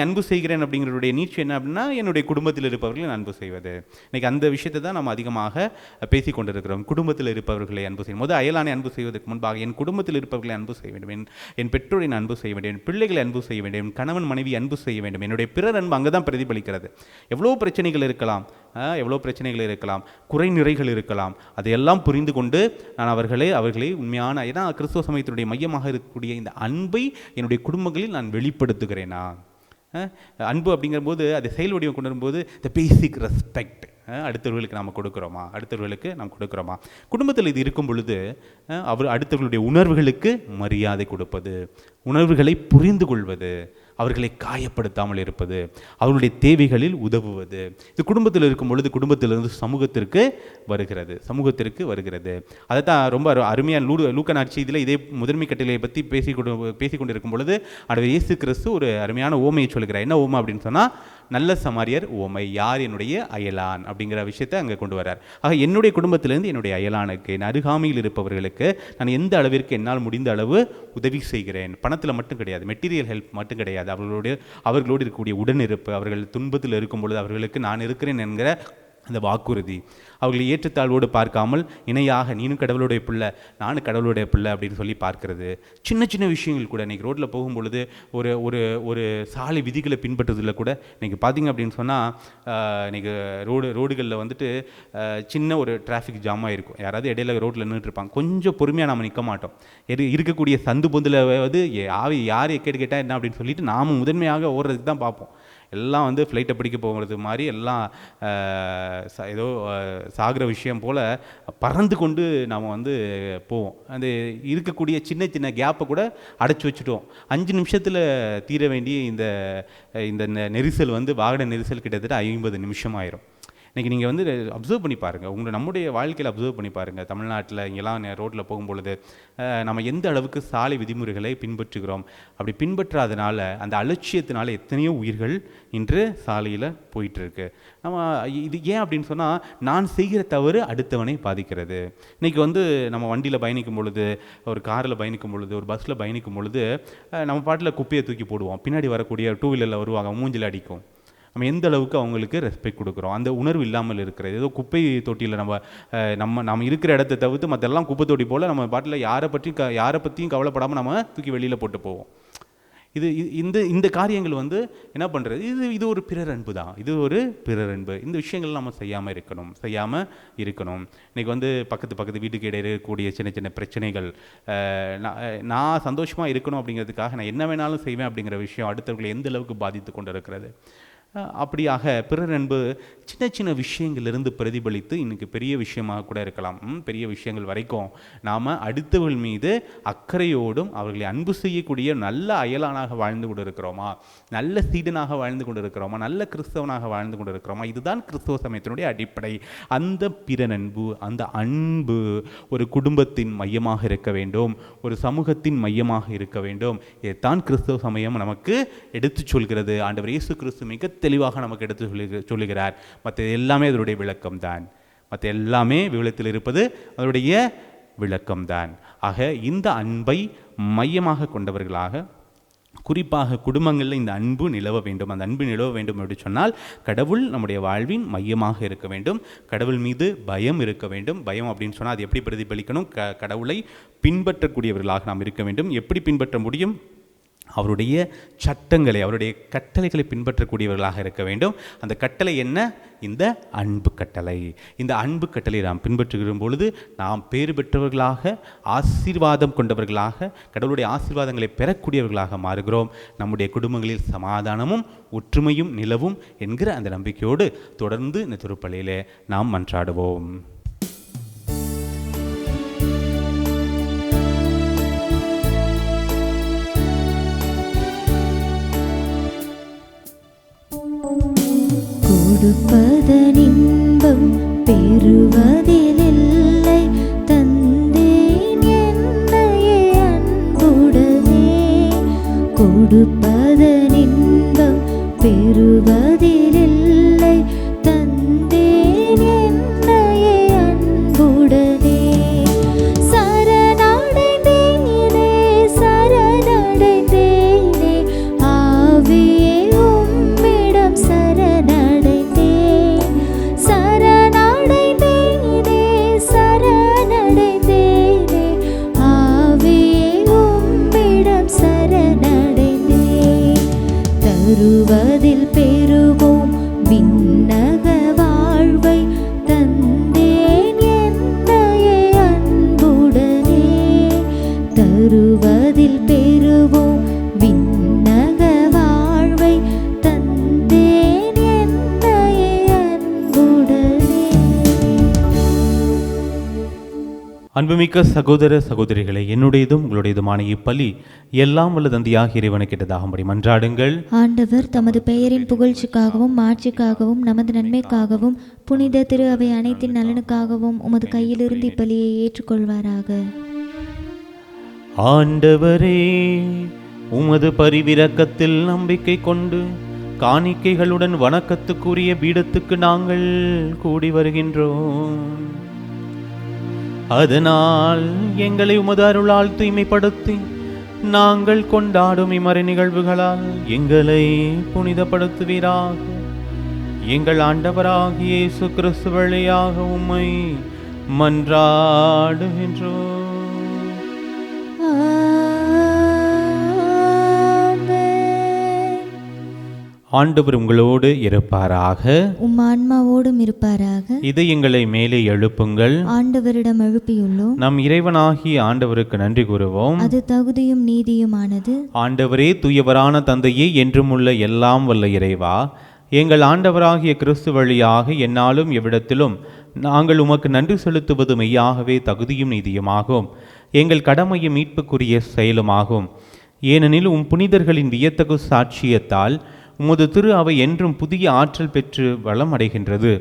அன்பு செய்கிறேன் அப்படிங்கிறதுடைய நீட்சி என்ன அப்படின்னா, என்னுடைய குடும்பத்தில் இருப்பவர்களை அன்பு செய்வது. இன்றைக்கி அந்த விஷயத்தை தான் நம்ம அதிகமாக பேசி கொண்டிருக்கிறோம். குடும்பத்தில் இருப்பவர்களை அன்பு செய்யும் போது அயலானை அன்பு செய்வதற்கு முன்பாக என் குடும்பத்தில் இருப்பவர்களை அன்பு செய்ய வேண்டும், என் பெற்றோரை அன்பு செய்ய வேண்டும், என் பிள்ளைகளை அன்பு செய்ய வேண்டும், கணவன் மனைவி அன்பு செய்ய வேண்டும். என்னுடைய பிறர் அன்பு அங்கே தான் பிரதிபலிக்கிறது. எவ்வளோ பிரச்சனைகள் இருக்கலாம், குறை நிறைகள் இருக்கலாம், அதையெல்லாம் புரிந்து கொண்டு நான் அவர்களை உண்மையான, ஏன்னா கிறிஸ்துவ சமயத்தினுடைய மையமாக இருக்கக்கூடிய இந்த அன்பை என்னுடைய குடும்பங்களில் நான் வெளிப்படுத்துகிறேனா? அன்பு அப்படிங்கிற போது அதை செயல் வடிவம் கொண்டு வரும்போது த பேசிக் ரெஸ்பெக்ட் அடுத்தவர்களுக்கு நாம் கொடுக்குறோமா? குடும்பத்தில் இது இருக்கும் பொழுது அடுத்தவர்களுடைய உணர்வுகளுக்கு மரியாதை கொடுப்பது, உணர்வுகளை புரிந்து கொள்வது, அவர்களை காயப்படுத்தாமல் இருப்பது, அவர்களுடைய தேவைகளில் உதவுவது. இது குடும்பத்தில் இருக்கும் பொழுது குடும்பத்திலிருந்து சமூகத்திற்கு வருகிறது. அதை தான் ரொம்ப அருமையாக லூக்கா நற்செய்தியில் இதே முதன்மை கட்டளையை பற்றி பேசி கொண்டிருக்கும் பொழுது ஆண்டவர் இயேசு கிறிஸ்து ஒரு அருமையான ஓமையை சொல்கிறார். என்ன ஓமை அப்படின்னு சொன்னால், நல்ல சமாரியர் ஓமை. யார் என்னுடைய அயலான் அப்படிங்கிற விஷயத்தை அங்கே கொண்டு வரார். ஆக என்னுடைய குடும்பத்திலேருந்து என்னுடைய அயலானுக்கு, என் அருகாமையில் இருப்பவர்களுக்கு நான் எந்த அளவிற்கு என்னால் முடிந்த அளவு உதவி செய்கிறேன். பணத்தில் மட்டும் கிடையாது, மெட்டீரியல் ஹெல்ப் மட்டும் கிடையாது, அவர்களோடு இருக்கக்கூடிய உடனிருப்பு, அவர்கள் துன்பத்தில் இருக்கும் பொழுது அவர்களுக்கு நான் இருக்கிறேன் என்கிற அந்த வாக்குறுதி அவர்களை ஏற்றத்தாழ்வோடு பார்க்காமல் இணையாக நீனும் கடவுளுடைய பிள்ளை நானும் கடவுளுடைய பிள்ளை அப்படின்னு சொல்லி பார்க்கறது. சின்ன சின்ன விஷயங்கள் கூட இன்றைக்கி ரோட்டில் போகும்பொழுது ஒரு ஒரு ஒரு சாலை விதிகளை பின்பற்றுறதுல கூட இன்றைக்கி பார்த்திங்க அப்படின்னு சொன்னால் இன்றைக்கி ரோடுகளில் வந்துட்டு சின்ன ஒரு டிராஃபிக் ஜாமாக இருக்கும். யாராவது இடையில ரோட்டில் நின்றுட்டுருப்பாங்க, கொஞ்சம் பொறுமையாக நம்ம நிற்க மாட்டோம். இருக்கக்கூடிய சந்து பொந்தில் வந்து யார் கேட்டு கேட்டால் என்ன அப்படின்னு சொல்லிட்டு நாம் முதன்மையாக ஓடுறதுக்கு தான் பார்ப்போம். எல்லாம் வந்து ஃப்ளைட்டை பிடிக்க போகிறது மாதிரி எல்லாம் ஏதோ சாகிற விஷயம் போல் பறந்து கொண்டு நாம் வந்து போவோம். அந்த இருக்கக்கூடிய சின்ன சின்ன கேப்பை கூட அடைச்சி வச்சுட்டோம். 5 நிமிஷத்தில் தீர வேண்டிய இந்த நெரிசல் வந்து வாகன நெரிசல் கிட்டத்தட்ட 50 நிமிஷம் ஆயிரும். இன்றைக்கி நீங்கள் வந்து அப்சர்வ் பண்ணி பாருங்கள், நம்முடைய வாழ்க்கையில் அப்சர்வ் பண்ணி பாருங்கள். தமிழ்நாட்டில் இங்கெல்லாம் ரோட்டில் போகும்பொழுது நம்ம எந்த அளவுக்கு சாலை விதிமுறைகளை பின்பற்றுகிறோம். அப்படி பின்பற்றாதனால அந்த அலட்சியத்தினால எத்தனையோ உயிர்கள் இன்று சாலையில் போயிட்டுருக்கு. நம்ம இது ஏன் அப்படின்னு சொன்னால், நான் செய்கிற தவறு அடுத்தவனை பாதிக்கிறது. இன்றைக்கி வந்து நம்ம வண்டியில் பயணிக்கும் பொழுது, ஒரு காரில் பயணிக்கும் பொழுது, ஒரு பஸ்ஸில் பயணிக்கும் பொழுது நம்ம பாட்டில் குப்பையை தூக்கி போடுவோம். பின்னாடி வரக்கூடிய 2 வீலரில் வருவாங்க, மூஞ்சில் அடிக்கும். நம்ம எந்த அளவுக்கு அவங்களுக்கு ரெஸ்பெக்ட் கொடுக்குறோம். அந்த உணர்வு இல்லாமல் இருக்கிறது. ஏதோ குப்பை தொட்டியில் நம்ம இருக்கிற இடத்த தவிர்த்து மற்றெல்லாம் குப்பை தொட்டி போல் நம்ம பாட்டில் யாரை பற்றியும் கவலைப்படாமல் நம்ம தூக்கி வெளியில் போட்டு போவோம். இந்த காரியங்கள் வந்து என்ன பண்ணுறது, இது ஒரு பிறர் அன்பு தான். இது ஒரு பிறர் அன்பு. இந்த விஷயங்கள் நம்ம செய்யாமல் இருக்கணும். இன்றைக்கி வந்து பக்கத்து வீட்டுக்கு இடையே இருக்கக்கூடிய சின்ன சின்ன பிரச்சனைகள், நான் சந்தோஷமாக இருக்கணும் அப்படிங்கிறதுக்காக நான் என்ன வேணாலும் செய்வேன் அப்படிங்கிற விஷயம் அடுத்தவர்களை எந்த அளவுக்கு பாதித்து கொண்டு இருக்கிறது. அப்படியாக பிறர் அன்பு சின்ன சின்ன விஷயங்களிலிருந்து பிரதிபலித்து இன்றைக்கி பெரிய விஷயமாக கூட இருக்கலாம். பெரிய விஷயங்கள் வரைக்கும் நாம் அடுத்தவர்கள் மீது அக்கறையோடும் அவர்களை அன்பு செய்யக்கூடிய நல்ல அயலானாக வாழ்ந்து கொண்டு இருக்கிறோமா, நல்ல சீடனாக வாழ்ந்து கொண்டு இருக்கிறோமா, நல்ல கிறிஸ்தவனாக வாழ்ந்து கொண்டு இருக்கிறோமா? இதுதான் கிறிஸ்தவ சமயத்தினுடைய அடிப்படை. அந்த பிறர் அன்பு, அந்த அன்பு ஒரு குடும்பத்தின் மையமாக இருக்க வேண்டும், ஒரு சமூகத்தின் மையமாக இருக்க வேண்டும். இதைத்தான் கிறிஸ்தவ சமயம் நமக்கு எடுத்து சொல்கிறது. ஆண்டவர் இயேசு கிறிஸ்து மிக தெளிவாக நமக்கு எடுத்து சொல்லுகிறார். மற்ற எல்லாமே அதனுடைய விளக்கம்தான். மற்ற எல்லாமே விவிலியத்தில் இருப்பது அதனுடைய விளக்கம்தான். ஆக இந்த அன்பை மையமாக கொண்டவர்களாக, குறிப்பாக குடும்பங்களில் இந்த அன்பு நிலவ வேண்டும். அந்த அன்பு நிலவ வேண்டும் என்று சொன்னால் கடவுள் நம்முடைய வாழ்வின் மையமாக இருக்க வேண்டும். கடவுள் மீது பயம் இருக்க வேண்டும். பயம் அப்படின்னு சொன்னால் அது எப்படி பிரதிபலிக்கணும்? கடவுளை பின்பற்றக்கூடியவர்களாக நாம் இருக்க வேண்டும். எப்படி பின்பற்ற முடியும்? அவருடைய சட்டங்களை, அவருடைய கட்டளைகளை பின்பற்றக்கூடியவர்களாக இருக்க வேண்டும். அந்த கட்டளை என்ன? இந்த அன்பு கட்டளை. இந்த அன்பு கட்டளை நாம் பின்பற்றுகிற பொழுது நாம் பேறு பெற்றவர்களாக, ஆசீர்வாதம் கொண்டவர்களாக, கடவுளுடைய ஆசீர்வாதங்களை பெறக்கூடியவர்களாக மாறுகிறோம். நம்முடைய குடும்பங்களில் சமாதானமும் ஒற்றுமையும் நிலவும் என்கிற அந்த நம்பிக்கையோடு தொடர்ந்து இந்த திருப்பலியிலே நாம் மன்றாடுவோம். கொடுப்பதன் இன்பம் பெறுவதிலில்லை, தந்தேன் என்னையே அன்புடனே. கொடுப்பதன் இன்பம் பெறுவதிலில்லை, தந்தேன் என்னையே அன்புடனே. சரணடைந்தேனே, சரணடைந்தேனே, ஆவியே உம்மிடம் சரணடைந்தேன். சரணடைந்தேனே, சரணடைந்தேனே, ஆவியே உம்மிடம் சரணடைந்தேன். தருவதில் பெறுவோம் விண்ணக வாழ்வை, தந்தேன் என்னையே அன்புடனே. தருவதில் பெறுவோம் விண்ணக வாழ்வை, தந்தேன் என்னையே அன்புடனே. அன்புமிக்க சகோதர சகோதரிகளை, என்னுடையதும் உங்களுடையதுமான இப்பலி எல்லாம் வல்ல தந்தையாக இறைவனை கேட்டதாகும்படி மன்றாடுங்கள். ஆண்டவர் தமது பெயரின் புகழ்ச்சிக்காகவும் மாட்சிக்காகவும் நமது நன்மைக்காகவும் புனித திரு அவை அனைத்தின் நலனுக்காகவும் உமது கையிலிருந்து இப்பலியை ஏற்றுக்கொள்வாராக. ஆண்டவரே, உமது பரிவிரக்கத்தில் நம்பிக்கை கொண்டு காணிக்கைகளுடன் வணக்கத்துக்குரிய பீடத்துக்கு நாங்கள் கூடி வருகின்றோம். அதனால் எங்களை உமது அருளால் தூய்மைப்படுத்தி நாங்கள் கொண்டாடும் இம்மறை நிகழ்வுகளால் எங்களை புனிதப்படுத்துவீராக. எங்கள் ஆண்டவராகிய இயேசு கிறிஸ்து வழியாக உம்மை மன்றாடுகின்றோம். ஆண்டவர் உங்களோடு இருப்பாராக, உம் ஆன்மாவோடும் இருப்பாராக. இதயங்களை மேலே எழுப்புங்கள். ஆண்டவரிடம் எழுப்பியுள்ளோம். நம் இறைவனாகிய ஆண்டவருக்கு நன்றி கூறுவோம். அது தகுதியும் நீதியுமானது. ஆண்டவரே, தூயவரான தந்தையே, என்றும் உள்ள எல்லாம் வல்ல இறைவா, எங்கள் ஆண்டவராகிய கிறிஸ்து வழியாக எந்நாளும் எவ்விடத்திலும் நாங்கள் உமக்கு நன்றி செலுத்துவது மெய்யாகவே தகுதியும் நீதியுமாகும், எங்கள் கடமையும் மீட்புக்குரிய செயலுமாகும். ஏனெனில் உம் புனிதர்களின் வியத்தகு சாட்சியத்தால் உமது திரு அவை என்றும் புதிய ஆற்றல் பெற்று வளம் அடைகின்றது.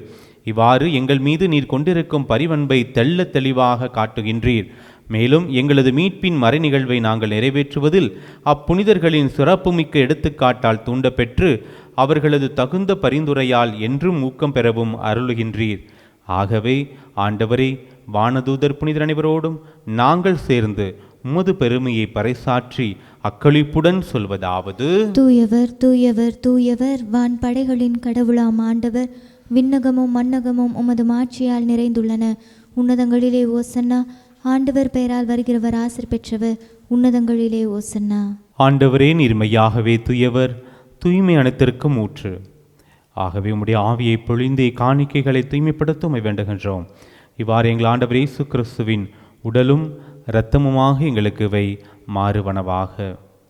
இவ்வாறு எங்கள் மீது நீர் கொண்டிருக்கும் பரிவன்பை தெள்ள தெளிவாக காட்டுகின்றீர். மேலும் எங்களது மீட்பின் மறை நிகழ்வை நாங்கள் நிறைவேற்றுவதில் அப்புனிதர்களின் சிறப்புமிக்க எடுத்துக்காட்டால் தூண்டப்பெற்று அவர்களது தகுந்த பரிந்துரையால் என்றும் ஊக்கம் பெறவும் அருளுகின்றீர். ஆகவே ஆண்டவரே, வானதூதர் புனிதர் அனைவரோடும் நாங்கள் சேர்ந்து உமது பெருமையை பறைசாற்றி அக்களிப்புடன் சொல்வதாவது: தூயவர் தூயவர் தூயவர், வான் படைகளின் கடவுளாம் ஆண்டவர். விண்ணகமும் மண்ணகமும் உமது மாட்சியால் நிறைந்துள்ளன. உன்னதங்களிலே ஓசன்னா. ஆண்டவர் பெயரால் வருகிறவர் ஆசீர் பெற்றவர். உன்னதங்களிலே ஓசன்னா. ஆண்டவரே, நீர் மெய்யாகவே தூயவர், தூய்மை அனைத்திற்கும் ஊற்று. ஆகவே உம்முடைய ஆவியை பொழிந்து காணிக்கைகளை தூய்மைப்படுத்த வேண்டுகின்றோம். இவ்வாறு எங்கள் ஆண்டவர் இயேசு கிறிஸ்துவின் உடலும் இரத்தமுமாக எங்களுக்கு இவை மாறுவனவாக.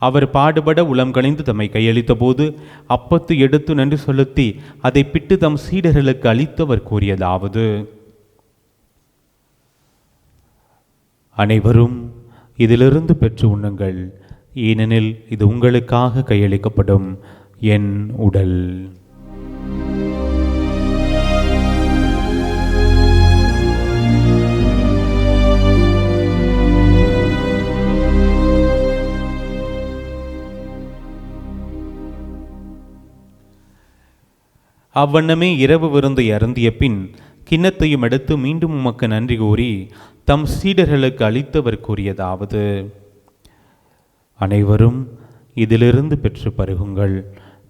அவர் பாடுபட உளம் கனிந்து தம்மை கையளித்த போது அப்பத்து எடுத்து நன்றி செலுத்தி அதை பிட்டு தம் சீடர்களுக்கு அளித்தவர் கூறியதாவது: அனைவரும் இதிலிருந்து பெற்று உண்ணுங்கள், ஏனெனில் இது உங்களுக்காக கையளிக்கப்படும் என் உடல். அவ்வண்ணமே இரவு விருந்தை அருந்திய பின் கிண்ணத்தையும் எடுத்து மீண்டும் உமக்கு நன்றி கூறி தம் சீடர்களுக்கு அளித்தவர் கூறியதாவது: அனைவரும் இதிலிருந்து பெற்று பருகுங்கள்,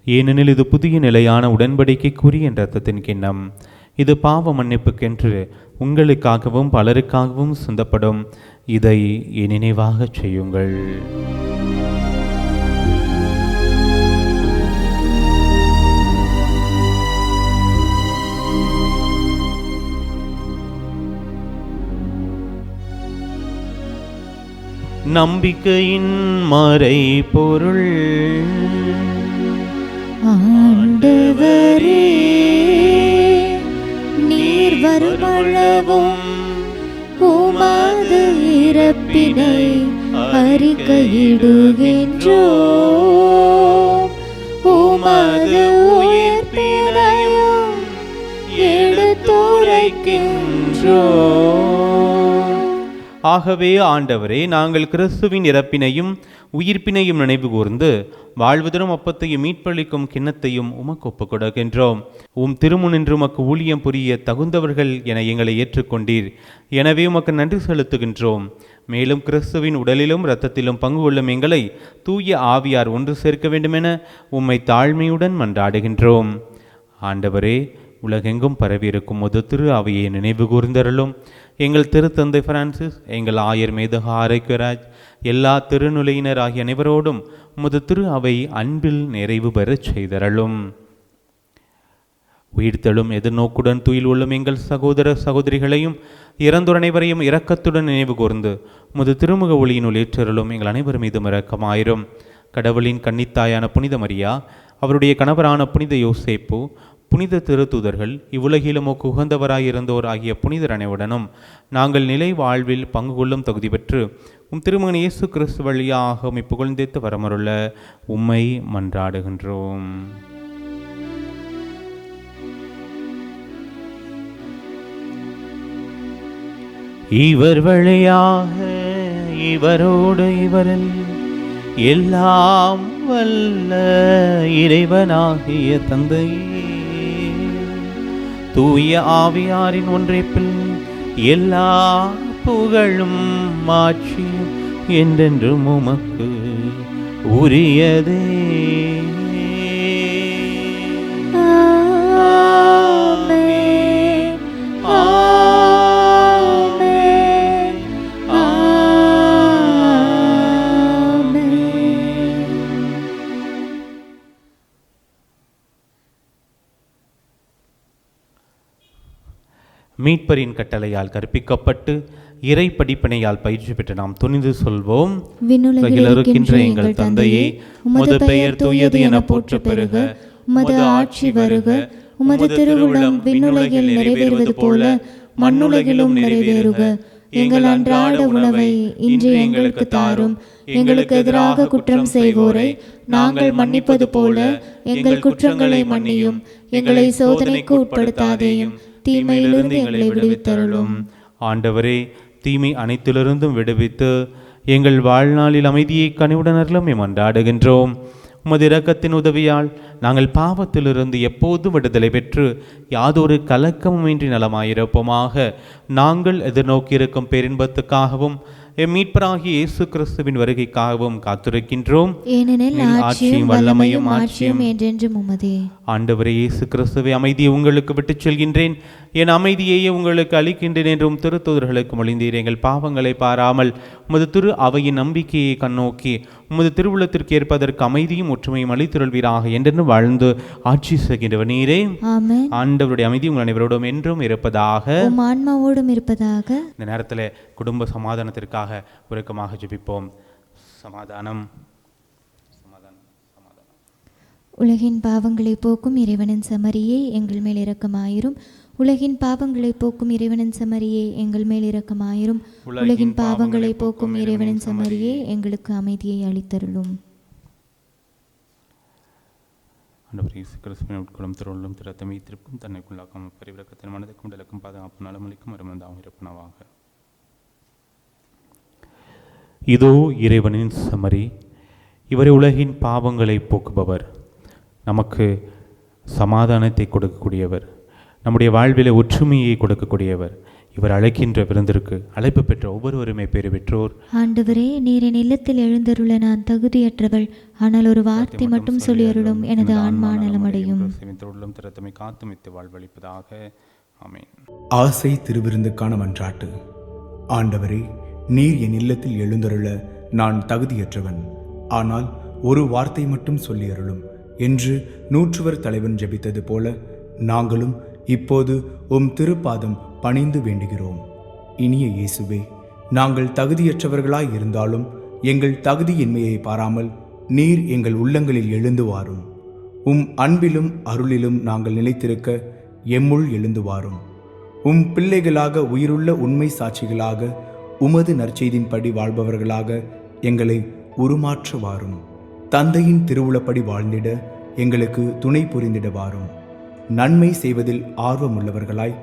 ஏனெனில் இது புதிய நிலையான உடன்படிக்கைக்குரிய என் இரத்தத்தின் கிண்ணம். இது பாவ மன்னிப்புக்கென்று உங்களுக்காகவும் பலருக்காகவும் சிந்தப்படும். இதை என் நினைவாகச் செய்யுங்கள். நம்பிக்கையின் மறை பொருள். ஆண்டவரே, நீர் வருமளவும் உமது இறப்பினை அறிக்கையிடுகின்றோம், உமது உயிர்ப்பினையும் எடுத்துரைக்கின்றோம். ஆகவே ஆண்டவரே, நாங்கள் கிறிஸ்துவின் இறப்பினையும் உயிர்ப்பினையும் நினைவு கூர்ந்து வாழ்வதரும் அப்பத்தையும் மீட்பளிக்கும் கிண்ணத்தையும் உமக்கு ஒப்புக் கொடுக்கின்றோம். உம் திருமுனின்று உமக்கு ஊழியம் புரிய தகுந்தவர்கள் என எங்களை ஏற்றுக்கொண்டீர். எனவே உமக்கு நன்றி செலுத்துகின்றோம். மேலும் கிறிஸ்துவின் உடலிலும் இரத்தத்திலும் பங்கு கொள்ளும் எங்களை தூய ஆவியார் ஒன்று சேர்க்க வேண்டுமென உம்மை தாழ்மையுடன் மன்றாடுகின்றோம். ஆண்டவரே, உலகெங்கும் பரவியிருக்கும் முது திரு அவையை நினைவு கூர்ந்தருளும். எங்கள் திருத்தந்தை பிரான்சிஸ், எங்கள் ஆயர் மேதக ஆரோக்கியராஜ், எல்லா திருநிலையினர் ஆகிய அனைவரோடும் முது திரு அவை அன்பில் நிறைவு பெறச் செய்தருளும். உயிர்த்தெழும் எதிர்நோக்குடன் துயில் உள்ளும் எங்கள் சகோதர சகோதரிகளையும் இறந்தோர் அனைவரையும் இரக்கத்துடன் நினைவு கூர்ந்து முது திருமுக ஒளியினுள் ஏற்றருளும். எங்கள் அனைவர் மீதும் இரக்கமாயிரும். கடவுளின் கன்னித்தாயான புனித மரியா, அவருடைய கணவரான புனித யோசேப்பு, புனித திருத்தூதர்கள், இவ்வுலகிலும் உகந்தவராயிருந்தோர் ஆகிய புனிதர் அனைவருடனும் நாங்கள் நிலை வாழ்வில் பங்கு கொள்ளும் தகுதி பெற்று உம் திருமகன் இயேசு கிறிஸ்து வழியாக உம்மை புகழ்ந்தேத்து வரமருள உம்மை மன்றாடுகின்றோம். இவர் வழியாக இவரோடு இவரில் எல்லாம் வல்ல இறைவனாகிய தந்தையே, தூய ஆவியாரின் ஒன்றைப்பில் எல்லா புகழும் மாட்சியும் என்றென்றும் உமக்கு உரியதே. மீட்பரின் கட்டளையால் கற்பிக்கப்பட்டு இறை படிப்பினையால் பயிற்சி பெற்று நாம் துணிந்து சொல்வோம். விண்ணுலகில் இருக்கின்ற எங்கள் தந்தையே, உமது பெயர் தூயது என போற்ற பெறுக. உமது ஆட்சி வருக. உமது திருவுளம் விண்ணுலகில் நிறைவேறுவது போல மண்ணுலகிலும் நிறைவேறுக. எங்கள் அன்றாட உணவை இன்று எங்களுக்கு தாரும். எங்களுக்கு எதிராக குற்றம் செய்வோரை நாங்கள் மன்னிப்பது போல எங்கள் குற்றங்களை மன்னியும். எங்களை சோதனைக்கு உட்படுத்தாதேயும், தீமையிலிருந்து எங்களை விடுவித்தருளும். ஆண்டவரே, தீமை அனைத்திலிருந்தும் விடுவித்து எங்கள் வாழ்நாளில் அமைதியை கனிவுடன் அருளும் மன்றாடுகின்றோம். உமது இரக்கத்தின் உதவியால் நாங்கள் பாவத்திலிருந்து எப்போதும் விடுதலை பெற்று யாதொரு கலக்கமுமின்றி நலமாயிருப்போமாக. நாங்கள் எதிர்நோக்கியிருக்கும் பேரின்பத்துக்காகவும் எம் மீட்பராகிய இயேசு கிறிஸ்துவின் வருகைக்காகவும் காத்திருக்கின்றோம். ஏனெனில் ஆட்சியும் வல்லமையும் ஆட்சியும் என்றென்றும் உமதே. ஆண்டவரே இயேசு கிறிஸ்துவை, அமைதியை உங்களுக்கு விட்டுச் செல்கின்றேன், என் அமைதியையே உங்களுக்கு அளிக்கின்றேன் என்றும் திருத்தூதர்களுக்கு மொழிந்தீர். எங்கள் பாவங்களை பாராமல் உமது திரு அவையின் நம்பிக்கையை கண்ணோக்கி உமது திருவுளத்திற்கு ஏற்பதற்கு அமைதியும் ஒற்றுமையும் அளித்திருள்வீராக என்றென்று வாழ்ந்து ஆட்சி செய்கின்றவர் நீரே. ஆமென். ஆண்டவருடைய அமைதி உங்கள் அனைவரோடும் என்றும் இருப்பதாக, உம் ஆன்மாவோடும் இருப்பதாக. இந்த நேரத்தில் குடும்ப சமாதானத்திற்காக உருக்கமாக ஜெபிப்போம். சமாதானம். உலகின் பாவங்களை போக்கும் இறைவனின் சமரியே எங்கள் மேல் இரக்கமாயிரும். உலகின் பாவங்களை போக்கும் இறைவனின் சமரியே எங்கள் மேல் இரக்கமாயிரும். உலகின் பாவங்களை போக்கும் இறைவனின் சமரியே எங்களுக்கு அமைதியை அளித்தருளும். ஆண்டவர் இயேசு கிறிஸ்துவின் உட்கொள்ளும் திருவள்ளும் திறத்தமை திருப்பும் தன்னைக்குள்ளாக்கும் பரிவிறக்கத்தின் மனதுக்கும் உடலுக்கும் பாதுகாப்பு நலமளிக்கும் அருமந்தாவும் இருப்பனவாக. இதோ இறைவனின் சமரி, இவரை உலகின் பாவங்களை போக்குபவர், நமக்கு சமாதானத்தை கொடுக்கக்கூடியவர், நம்முடைய வாழ்விலே ஒற்றுமையை கொடுக்கக்கூடியவர். இவர் அழைக்கின்ற விருந்திற்கு அழைப்பு பெற்ற ஒவ்வொருவருமே பேறு பெற்றோர். ஆண்டவரே, நீர் என் இல்லத்தில் எழுந்தருள நான் தகுதியற்றவள், ஆனால் ஒரு வார்த்தை மட்டும் சொல்லி அருளும், எனது ஆன்மா நலமடையும். திறத்தமை காத்துமித்து வாழ்வளிப்பதாக. ஆமென். ஆசை திருவிருந்துக்கான மன்றாட்டு. ஆண்டவரே, நீர் என் இல்லத்தில் எழுந்தருள நான் தகுதியற்றவன், ஆனால் ஒரு வார்த்தை மட்டும் சொல்லி அருளும் என்று நூற்றுவர் தலைவன் ஜெபித்தது போல நாங்களும் இப்போது உம் திருப்பாதம் பணிந்து வேண்டுகிறோம். இனிய இயேசுவே, நாங்கள் தகுதியற்றவர்களாய் இருந்தாலும் எங்கள் தகுதியின்மையை பாராமல் நீர் எங்கள் உள்ளங்களில் எழுந்து வாரும். உம் அன்பிலும் அருளிலும் நாங்கள் நிலைத்திருக்க எம்முள் எழுந்து வாரும். உம் பிள்ளைகளாக உயிருள்ள உண்மை சாட்சிகளாக உமது நற்செய்தின்படி வாழ்பவர்களாக எங்களை உருமாற்ற வாரும். தந்தையின் திருவுளப்படி வாழ்ந்திட எங்களுக்கு துணை புரிந்திட வாரும். நன்மை செய்வதில் ஆர்வமுள்ளவர்களாய்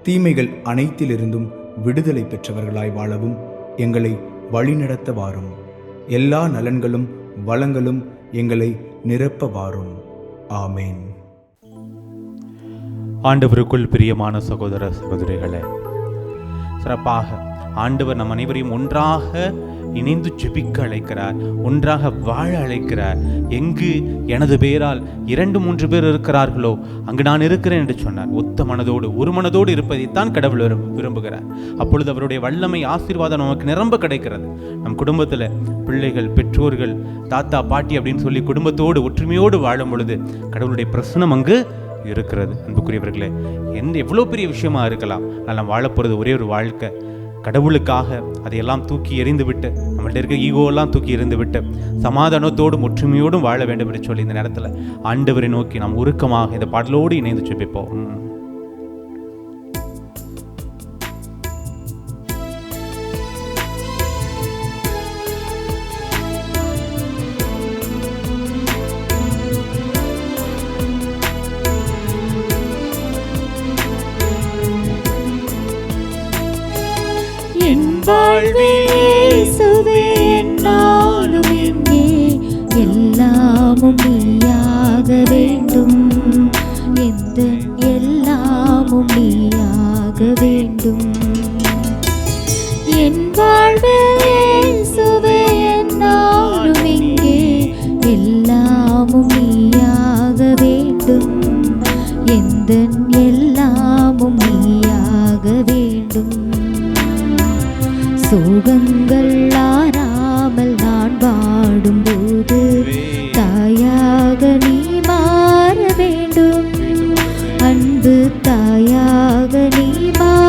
தீமைகள் அனைத்திலிருந்தும் விடுதலை பெற்றவர்களாய் வாழவும் எங்களை வழிநடத்த வாரும். எல்லா நலன்களும் வளங்களும் எங்களை நிரப்ப வாரும். ஆமேன். ஆண்டவருக்குள் பிரியமான சகோதர சகோதரிகளே, சிறப்பாக ஆண்டவர் நம் அனைவரையும் ஒன்றாக இணைந்து ஜெபிக்க அழைக்கிறார், ஒன்றாக வாழ அழைக்கிறார். எங்கு எனது பெயரால் 2-3 பேர் இருக்கிறார்களோ அங்கு நான் இருக்கிறேன் என்று சொன்னார். ஒத்த மனதோடு ஒரு மனதோடு இருப்பதைத்தான் கடவுள் விரும்புகிறார். அப்பொழுது அவருடைய வல்லமை ஆசீர்வாதம் நமக்கு நிரம்ப கிடைக்கிறது. நம் குடும்பத்தில் பிள்ளைகள், பெற்றோர்கள், தாத்தா, பாட்டி அப்படின்னு சொல்லி குடும்பத்தோடு ஒற்றுமையோடு வாழும் பொழுது கடவுளுடைய பிரசனம் அங்கு இருக்கிறது. அன்புக்குரியவர்களே, எவ்வளோ பெரிய விஷயமா இருக்கலாம், நாம் வாழப்போகிறது ஒரே ஒரு வாழ்க்கை. கடவுளுக்காக அதையெல்லாம் தூக்கி எறிந்து விட்டு, நம்மள்ட்ட இருக்க ஈகோவெல்லாம் தூக்கி எறிந்து விட்டு சமாதானத்தோடும் ஒற்றுமையோடும் வாழ வேண்டும் என்று சொல்லி இந்த நேரத்தில் ஆண்டவரை நோக்கி நாம் உருக்கமாக இந்த பாடலோடு இணைந்து ஜெபிப்போம். எல்லாமும் நீயாக வேண்டும், எந்த எல்லாமும் நீயாக வேண்டும். என் வாழ்வில் இயேசுவே என்னாலும் இங்கே எல்லாமும் நீயாக வேண்டும், எந்த எல்லாமும் நீயாக வேண்டும். சோகங்கள் ஆறாமல் நான் வாடும்போது தாயாக நீ மாற வேண்டும், அன்பு தாயாக நீ மாற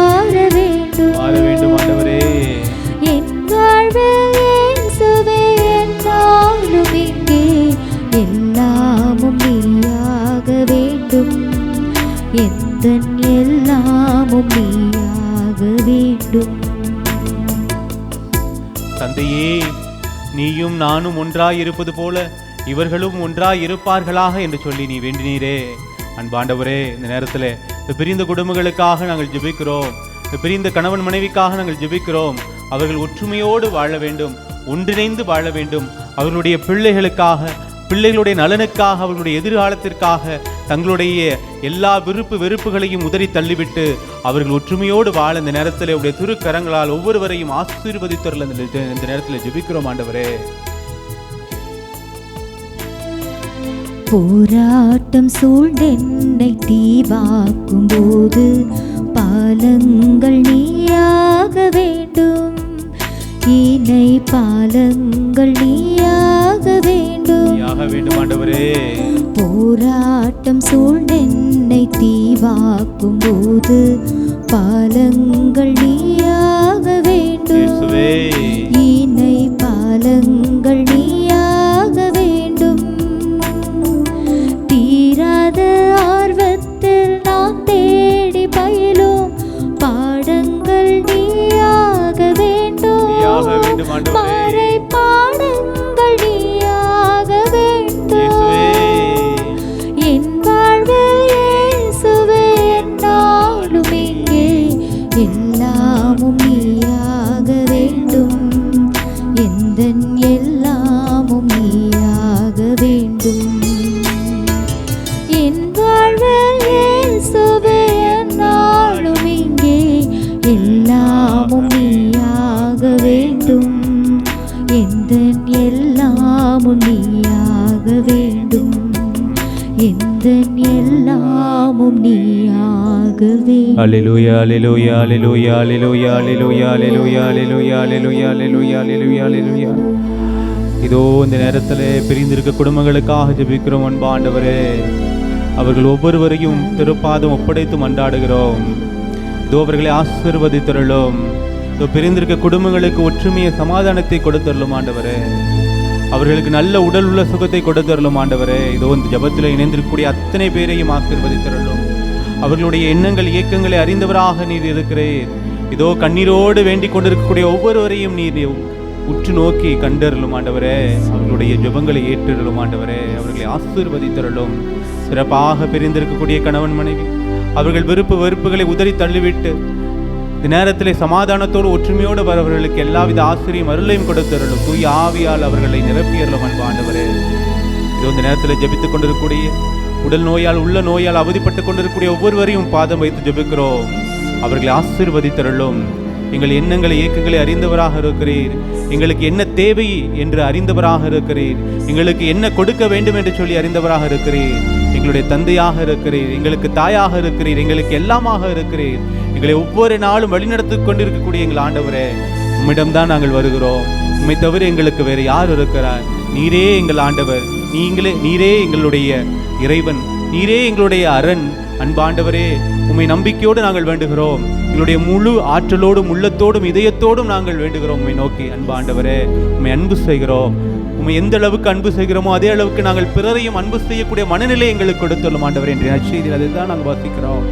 எல்லாமும் நீயாக வேண்டும். தந்தையே, நீயும் நானும் ஒன்றாய் இருப்பது போல இவர்களும் ஒன்றாய் இருப்பார்களாக என்று சொல்லி நீ வேண்டினீரே. அன்பாண்டவரே, இந்த நேரத்தில் இந்த பிரிந்த குடும்பங்களுக்காக நாங்கள் ஜெபிக்கிறோம். இந்த பிரிந்த கணவன் மனைவிக்காக நாங்கள் ஜெபிக்கிறோம். அவர்கள் ஒற்றுமையோடு வாழ வேண்டும், ஒன்றிணைந்து வாழ வேண்டும். அவர்களுடைய பிள்ளைகளுடைய நலனுக்காக, அவர்களுடைய எதிர்காலத்திற்காக தங்களுடைய எல்லா வெறுப்புகளையும் உதறி தள்ளிவிட்டு அவர்கள் ஒற்றுமையோடு வாழ இந்த நேரத்தில் உடைய திருக்கரங்களால் ஒவ்வொருவரையும் ஆசீர்வதித்தருள் இந்த நேரத்தில் ஜெபிக்கிறோம் ஆண்டவரே. போராட்டம் சூழ்ந்தென்னை தீவாக்கும் போது பாலங்கள் நீயாக வேண்டும். இணை பாலங்கள் நீயாக வேண்டும் ஆண்டவரே. போராட்டம் சூழ்ந்தென்னை தீவாக்கும் போது பாலங்கள் நீயாக வேண்டும். இணை பாலங்கள் நீயாக வேண்டும். தீராத ஆர்வத்தில் நான் தேடி பயிலும் பாடங்கள் நீயாக வேண்டும். மறை பாடங்கள் நீயாக வேண்டும். என் வாழ்வில் இயேசுவே என்னாலும் இங்கே எல்லாமும் நீயாக வேண்டும். எந்தன் எல்லாமும் நீயாக வேண்டும். என் வாழ்வில் இயேசுவே என்னாலும் இங்கே எல்லாமும் நீயாக வேண்டும். எந்தன் எல்லாமும் நீயாக வேண்டும். எந்தன் எல்லாமும் நீயாக வேண்டும். அல்லேலூயா, அல்லேலூயா, அல்லேலூயா, அல்லேலூயா, அல்லேலூயா, அல்லேலூயா, அல்லேலூயா, அல்லேலூயா, அல்லேலூயா, அல்லேலூயா, அல்லேலூயா. இதோ இந்த நேரத்தில் பிரிந்திருக்க குடும்பங்களுக்காக ஜெபிக்கிறோம் அன்பா ஆண்டவரே. அவர்கள் ஒவ்வொருவரையும் திருப்பாதம் ஒப்படைத்து மன்றாடுகிறோம். இதோ அவர்களை ஆசீர்வதித்தருளும். இதோ பிரிந்திருக்க குடும்பங்களுக்கு ஒற்றுமையை சமாதானத்தை கொடுத்தருளும் ஆண்டவரே. அவர்களுக்கு நல்ல உடல் உள்ள சுகத்தை கொடுத்தருளும் ஆண்டவரே. இதோ இந்த ஜபத்தில் இணைந்திருக்கக்கூடிய அத்தனை பேரையும் ஆசீர்வதித்தருளும். அவர்களுடைய எண்ணங்கள் இயக்கங்களை அறிந்தவராக நீர் இருக்கிறீர். இதோ கண்ணீரோடு வேண்டிக் கொண்டிருக்கக்கூடிய ஒவ்வொருவரையும் நீர் உற்று நோக்கி கண்டருளும் ஆண்டவரே. அவர்களுடைய ஜெபங்களை ஏற்றருளும் ஆண்டவரே. அவர்களை ஆசீர்வதித்தருளும். சிறப்பாக பிரிந்திருக்கக்கூடிய கணவன் மனைவி அவர்கள் வெறுப்புகளை உதறி தள்ளிவிட்டு இந்த நேரத்தில் சமாதானத்தோடு ஒற்றுமையோடு வரவர்களுக்கு எல்லாவித ஆசிரியம் அருளையும் கொடுத்தருளும். தூய ஆவியால் அவர்களை நிரப்பியருளும் அன்பா ஆண்டவரே. இதோ இந்த நேரத்தில் ஜெபித்துக் கொண்டிருக்கக்கூடிய உடல் நோயால் உள்ள நோயால் அவதிப்பட்டு கொண்டிருக்கக்கூடிய ஒவ்வொருவரையும் பாதம் வைத்து ஜெபிக்கிறோம். அவர்களை ஆசீர்வதித்தருளும். எங்கள் எண்ணங்களை இயக்கங்களை அறிந்தவராக இருக்கிறீர். எங்களுக்கு என்ன தேவை என்று அறிந்தவராக இருக்கிறீர். எங்களுக்கு என்ன கொடுக்க வேண்டும் என்று சொல்லி அறிந்தவராக இருக்கிறீர். எங்களுடைய தந்தையாக இருக்கிறீர். எங்களுக்கு தாயாக இருக்கிறீர். எங்களுக்கு எல்லாமாக இருக்கிறீர். எங்களை ஒவ்வொரு நாளும் வழிநடத்தி கொண்டிருக்கக்கூடிய எங்கள் ஆண்டவரே, உம்மிடம்தான் நாங்கள் வருகிறோம். உம்மை தவிர எங்களுக்கு வேறு யார் இருக்கிறார்? நீரே எங்கள் ஆண்டவர். நீரே எங்களுடைய இறைவன். நீரே எங்களுடைய அரண். அன்பாண்டவரே, உம்மை நம்பிக்கையோடு நாங்கள் வேண்டுகிறோம். எங்களுடைய முழு ஆற்றலோடும் உள்ளத்தோடும் இதயத்தோடும் நாங்கள் வேண்டுகிறோம் உம்மை நோக்கி. அன்பாண்டவரே, உம்மை அன்பு செய்கிறோம். உம்மை எந்த அளவுக்கு அன்பு செய்கிறோமோ அதே அளவுக்கு நாங்கள் பிறரையும் அன்பு செய்யக்கூடிய மனநிலை எங்களுக்கு கொடுத்துள்ளோம் ஆண்டவரே. என்ற நற்செய்தியில் அதை தான் நாங்கள் வாசிக்கிறோம்.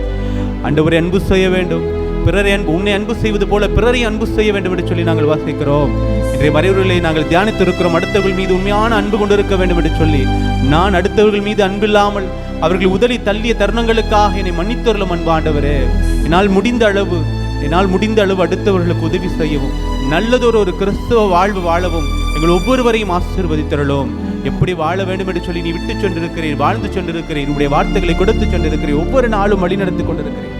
ஆண்டவரை அன்பு செய்ய வேண்டும். பிறரை உன்னை அன்பு செய்வது போல பிறரை அன்பு செய்ய வேண்டும் என்று சொல்லி நாங்கள் வாசிக்கிறோம். இன்றைய மறைவுரைகளை நாங்கள் தியானித்திருக்கிறோம். அடுத்தவர்கள் மீது உண்மையான அன்பு கொண்டிருக்க வேண்டும் என்று சொல்லி, நான் அடுத்தவர்கள் மீது அன்பில்லாமல் அவர்கள் உதறி தள்ளிய தருணங்களுக்காக என்னை மன்னித்தருளும் அன்பு ஆண்டவரே. என்னால் முடிந்த அளவு அடுத்தவர்களுக்கு உதவி செய்யவும், நல்லதொரு கிறிஸ்தவ வாழ்வு வாழவும் எங்கள் ஒவ்வொருவரையும் ஆசீர்வதித்தருளும். எப்படி வாழ வேண்டும் என்று சொல்லி நீ விட்டு சென்றிருக்கிறீர், வாழ்ந்து சென்றிருக்கிறீர். உடைய வார்த்தைகளை கொடுத்து சென்றிருக்கிறீர். ஒவ்வொரு நாளும் வழிநடத்தி கொண்டிருக்கிறேன்.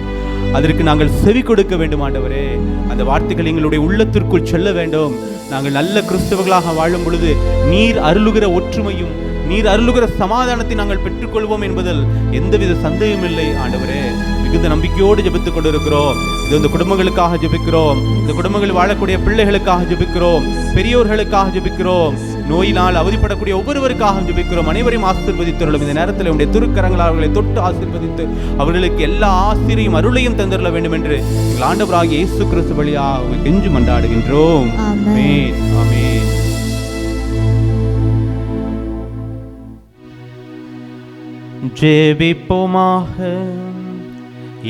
அதற்கு நாங்கள் செவி கொடுக்க வேண்டும் ஆண்டவரே. அந்த வார்த்தைகள் எங்களுடைய உள்ளத்திற்குள் செல்ல வேண்டும். நாங்கள் நல்ல கிறிஸ்தவர்களாக வாழும் பொழுது நீர் அருளுகிற ஒற்றுமையும் நீர் அருளுகிற சமாதானத்தை நாங்கள் பெற்றுக்கொள்வோம் என்பதில் எந்தவித சந்தேகம் இல்லை ஆண்டவரே. மிகுந்த நம்பிக்கையோடு ஜெபித்துக் கொண்டிருக்கிறோம். இது இந்த குடும்பங்களுக்காக ஜெபிக்கிறோம். இந்த குடும்பங்கள் வாழக்கூடிய பிள்ளைகளுக்காக ஜெபிக்கிறோம். பெரியோர்களுக்காக ஜெபிக்கிறோம். நோயினால் அவதிப்படக்கூடிய ஒவ்வொருவருக்காக ஜெபிக்கிறோம். அனைவரையும் ஆசீர்வதித்தருளும். இந்த நேரத்தில் உடைய திருக்கரங்களால் அவர்களை தொட்டு ஆசீர்வதித்து அவர்களுக்கு எல்லா ஆசிரியும் அருளையும் தந்தருள வேண்டும் என்று எங்கள் ஆண்டவராகிய இயேசு கிறிஸ்து வழியாக கெஞ்சி மன்றாடுகின்றோம். ஆமென், ஆமென். ஜெபிப்போமாக.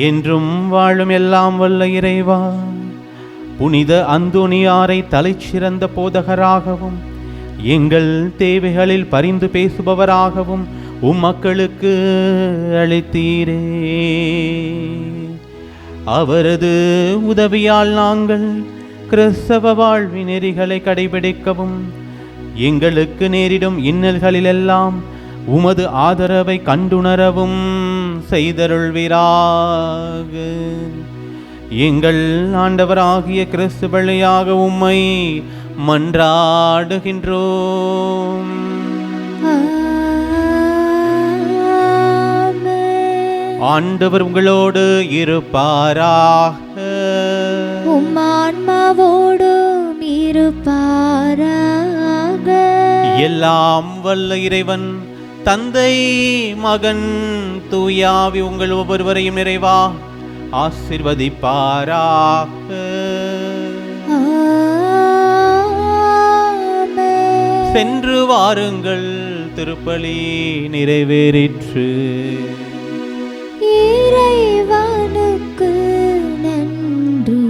என்றும் வாழும் எல்லாம் வல்ல இறைவா, புனித அந்தோனியாரை தலைச்சிறந்த போதகராகவும் எங்கள் தேவைகளில் பரிந்து பேசுபவராகவும் மக்களுக்கு அளித்தீரே. அவரது உதவியால் நாங்கள் கிறிஸ்தவ வாழ்வின் நெறிகளை கடைபிடிக்கவும் எங்களுக்கு நேரிடும் இன்னல்களிலெல்லாம் உமது ஆதரவை கண்டுணரவும் செய்தருள்வீராக. எங்கள் ஆண்டவராகிய கிறிஸ்து வழியாக உம்மை மன்றாடுகின்றோம். ஆண்டவர் உங்களோடு இருப்பாராக. உம் ஆன்மாவோடும் இருப்பாராக. எல்லாம் வல்ல இறைவன் தந்தை, மகன், தூயாவி உங்கள் ஒவ்வொருவரையும் நிறைவா ஆசீர்வதிப்பாராக. சென்று வாருங்கள், திருப்பலி நிறைவேறிற்று. இறைவனுக்கு நன்றி.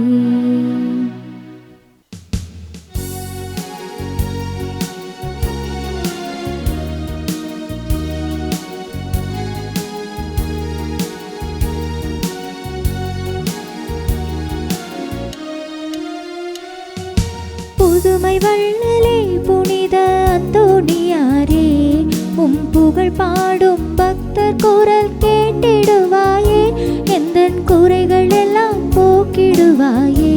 புதுமை வள்ளலே புனித அந்தோணியாரே, உம் புகழ் பாடும் பக்தர் குரல் கேட்டிடுவாயே, எந்தன் குறைகள் எல்லாம் போக்கிடுவாயே.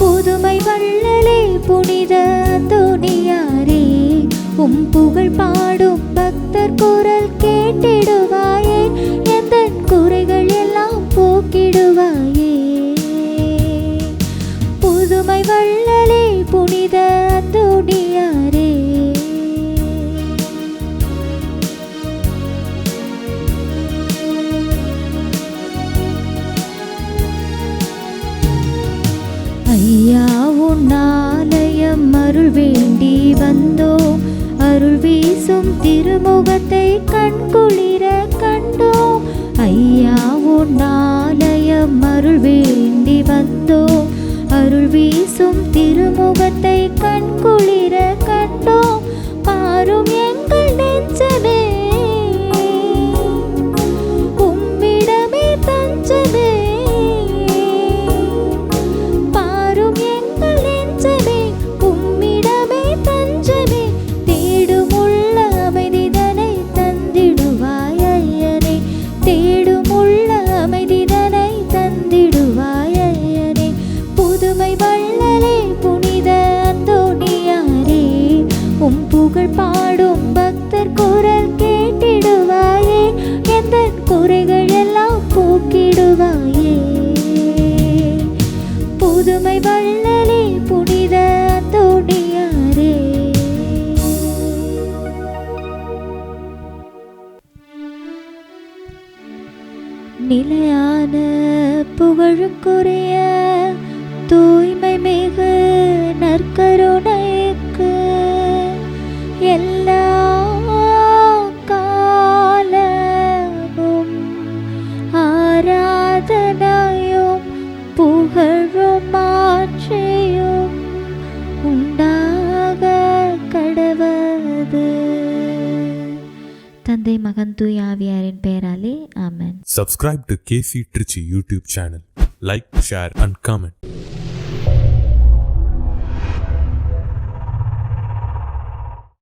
புதுமை வள்ளலே புனித அந்தோணியாரே, உம் புகழ் பாடும் பக்தர் குரல் கேட்டிடுவாயே, எந்தன் குறைகள் எல்லாம் போக்கிடுவாயே. புதுமை வள்ளலே புனித அந்தோணியாரே. ஐயா உன் ஆலயம் அருள் வேண்டி வந்தோம், அருள் வீசும் திருமுகத்தை கண்குளிர கண்டோம். ஐயா உன் ஆலயம் அருள் வேண்டி வந்தோம், அருள் வீசும் திருமுகத்தை கண்குளிர கண்டோம். பாரும் எங்கள் நெஞ்சமே, உம்மிடமே தஞ்சமே. பாரும் எங்கள் நெஞ்சமே, உம்மிடமே தஞ்சமே. தேடும் உள்ள அமைதிதனை தந்திடுவாய் ஐயனே, தேடும் உள்ள அமைதிதனை தந்திடுவாய் ஐயனே. புதுமை வள்ளலே புனித அந்தோணியாரே, உம் புகழ் பாடும் பக்தர் குரல் கேட்டிடுவாயே, எந்தன் குறைகள் எல்லாம் போக்கிடுவாயே. புதுமை வள்ளலே புனித அந்தோணியாரே. நிலையான புகழுக்குரிய தூய்மை மிகு நற்கருணைக்கு எல்லா காலமும் ஆராதனையும் புகழும் மாற்றியும் உண்டாக கடவது. தந்தை, மகன், தூய ஆவியாரின் பெயராலே ஆமென். Subscribe to KC Trichy YouTube channel. Like, share and comment.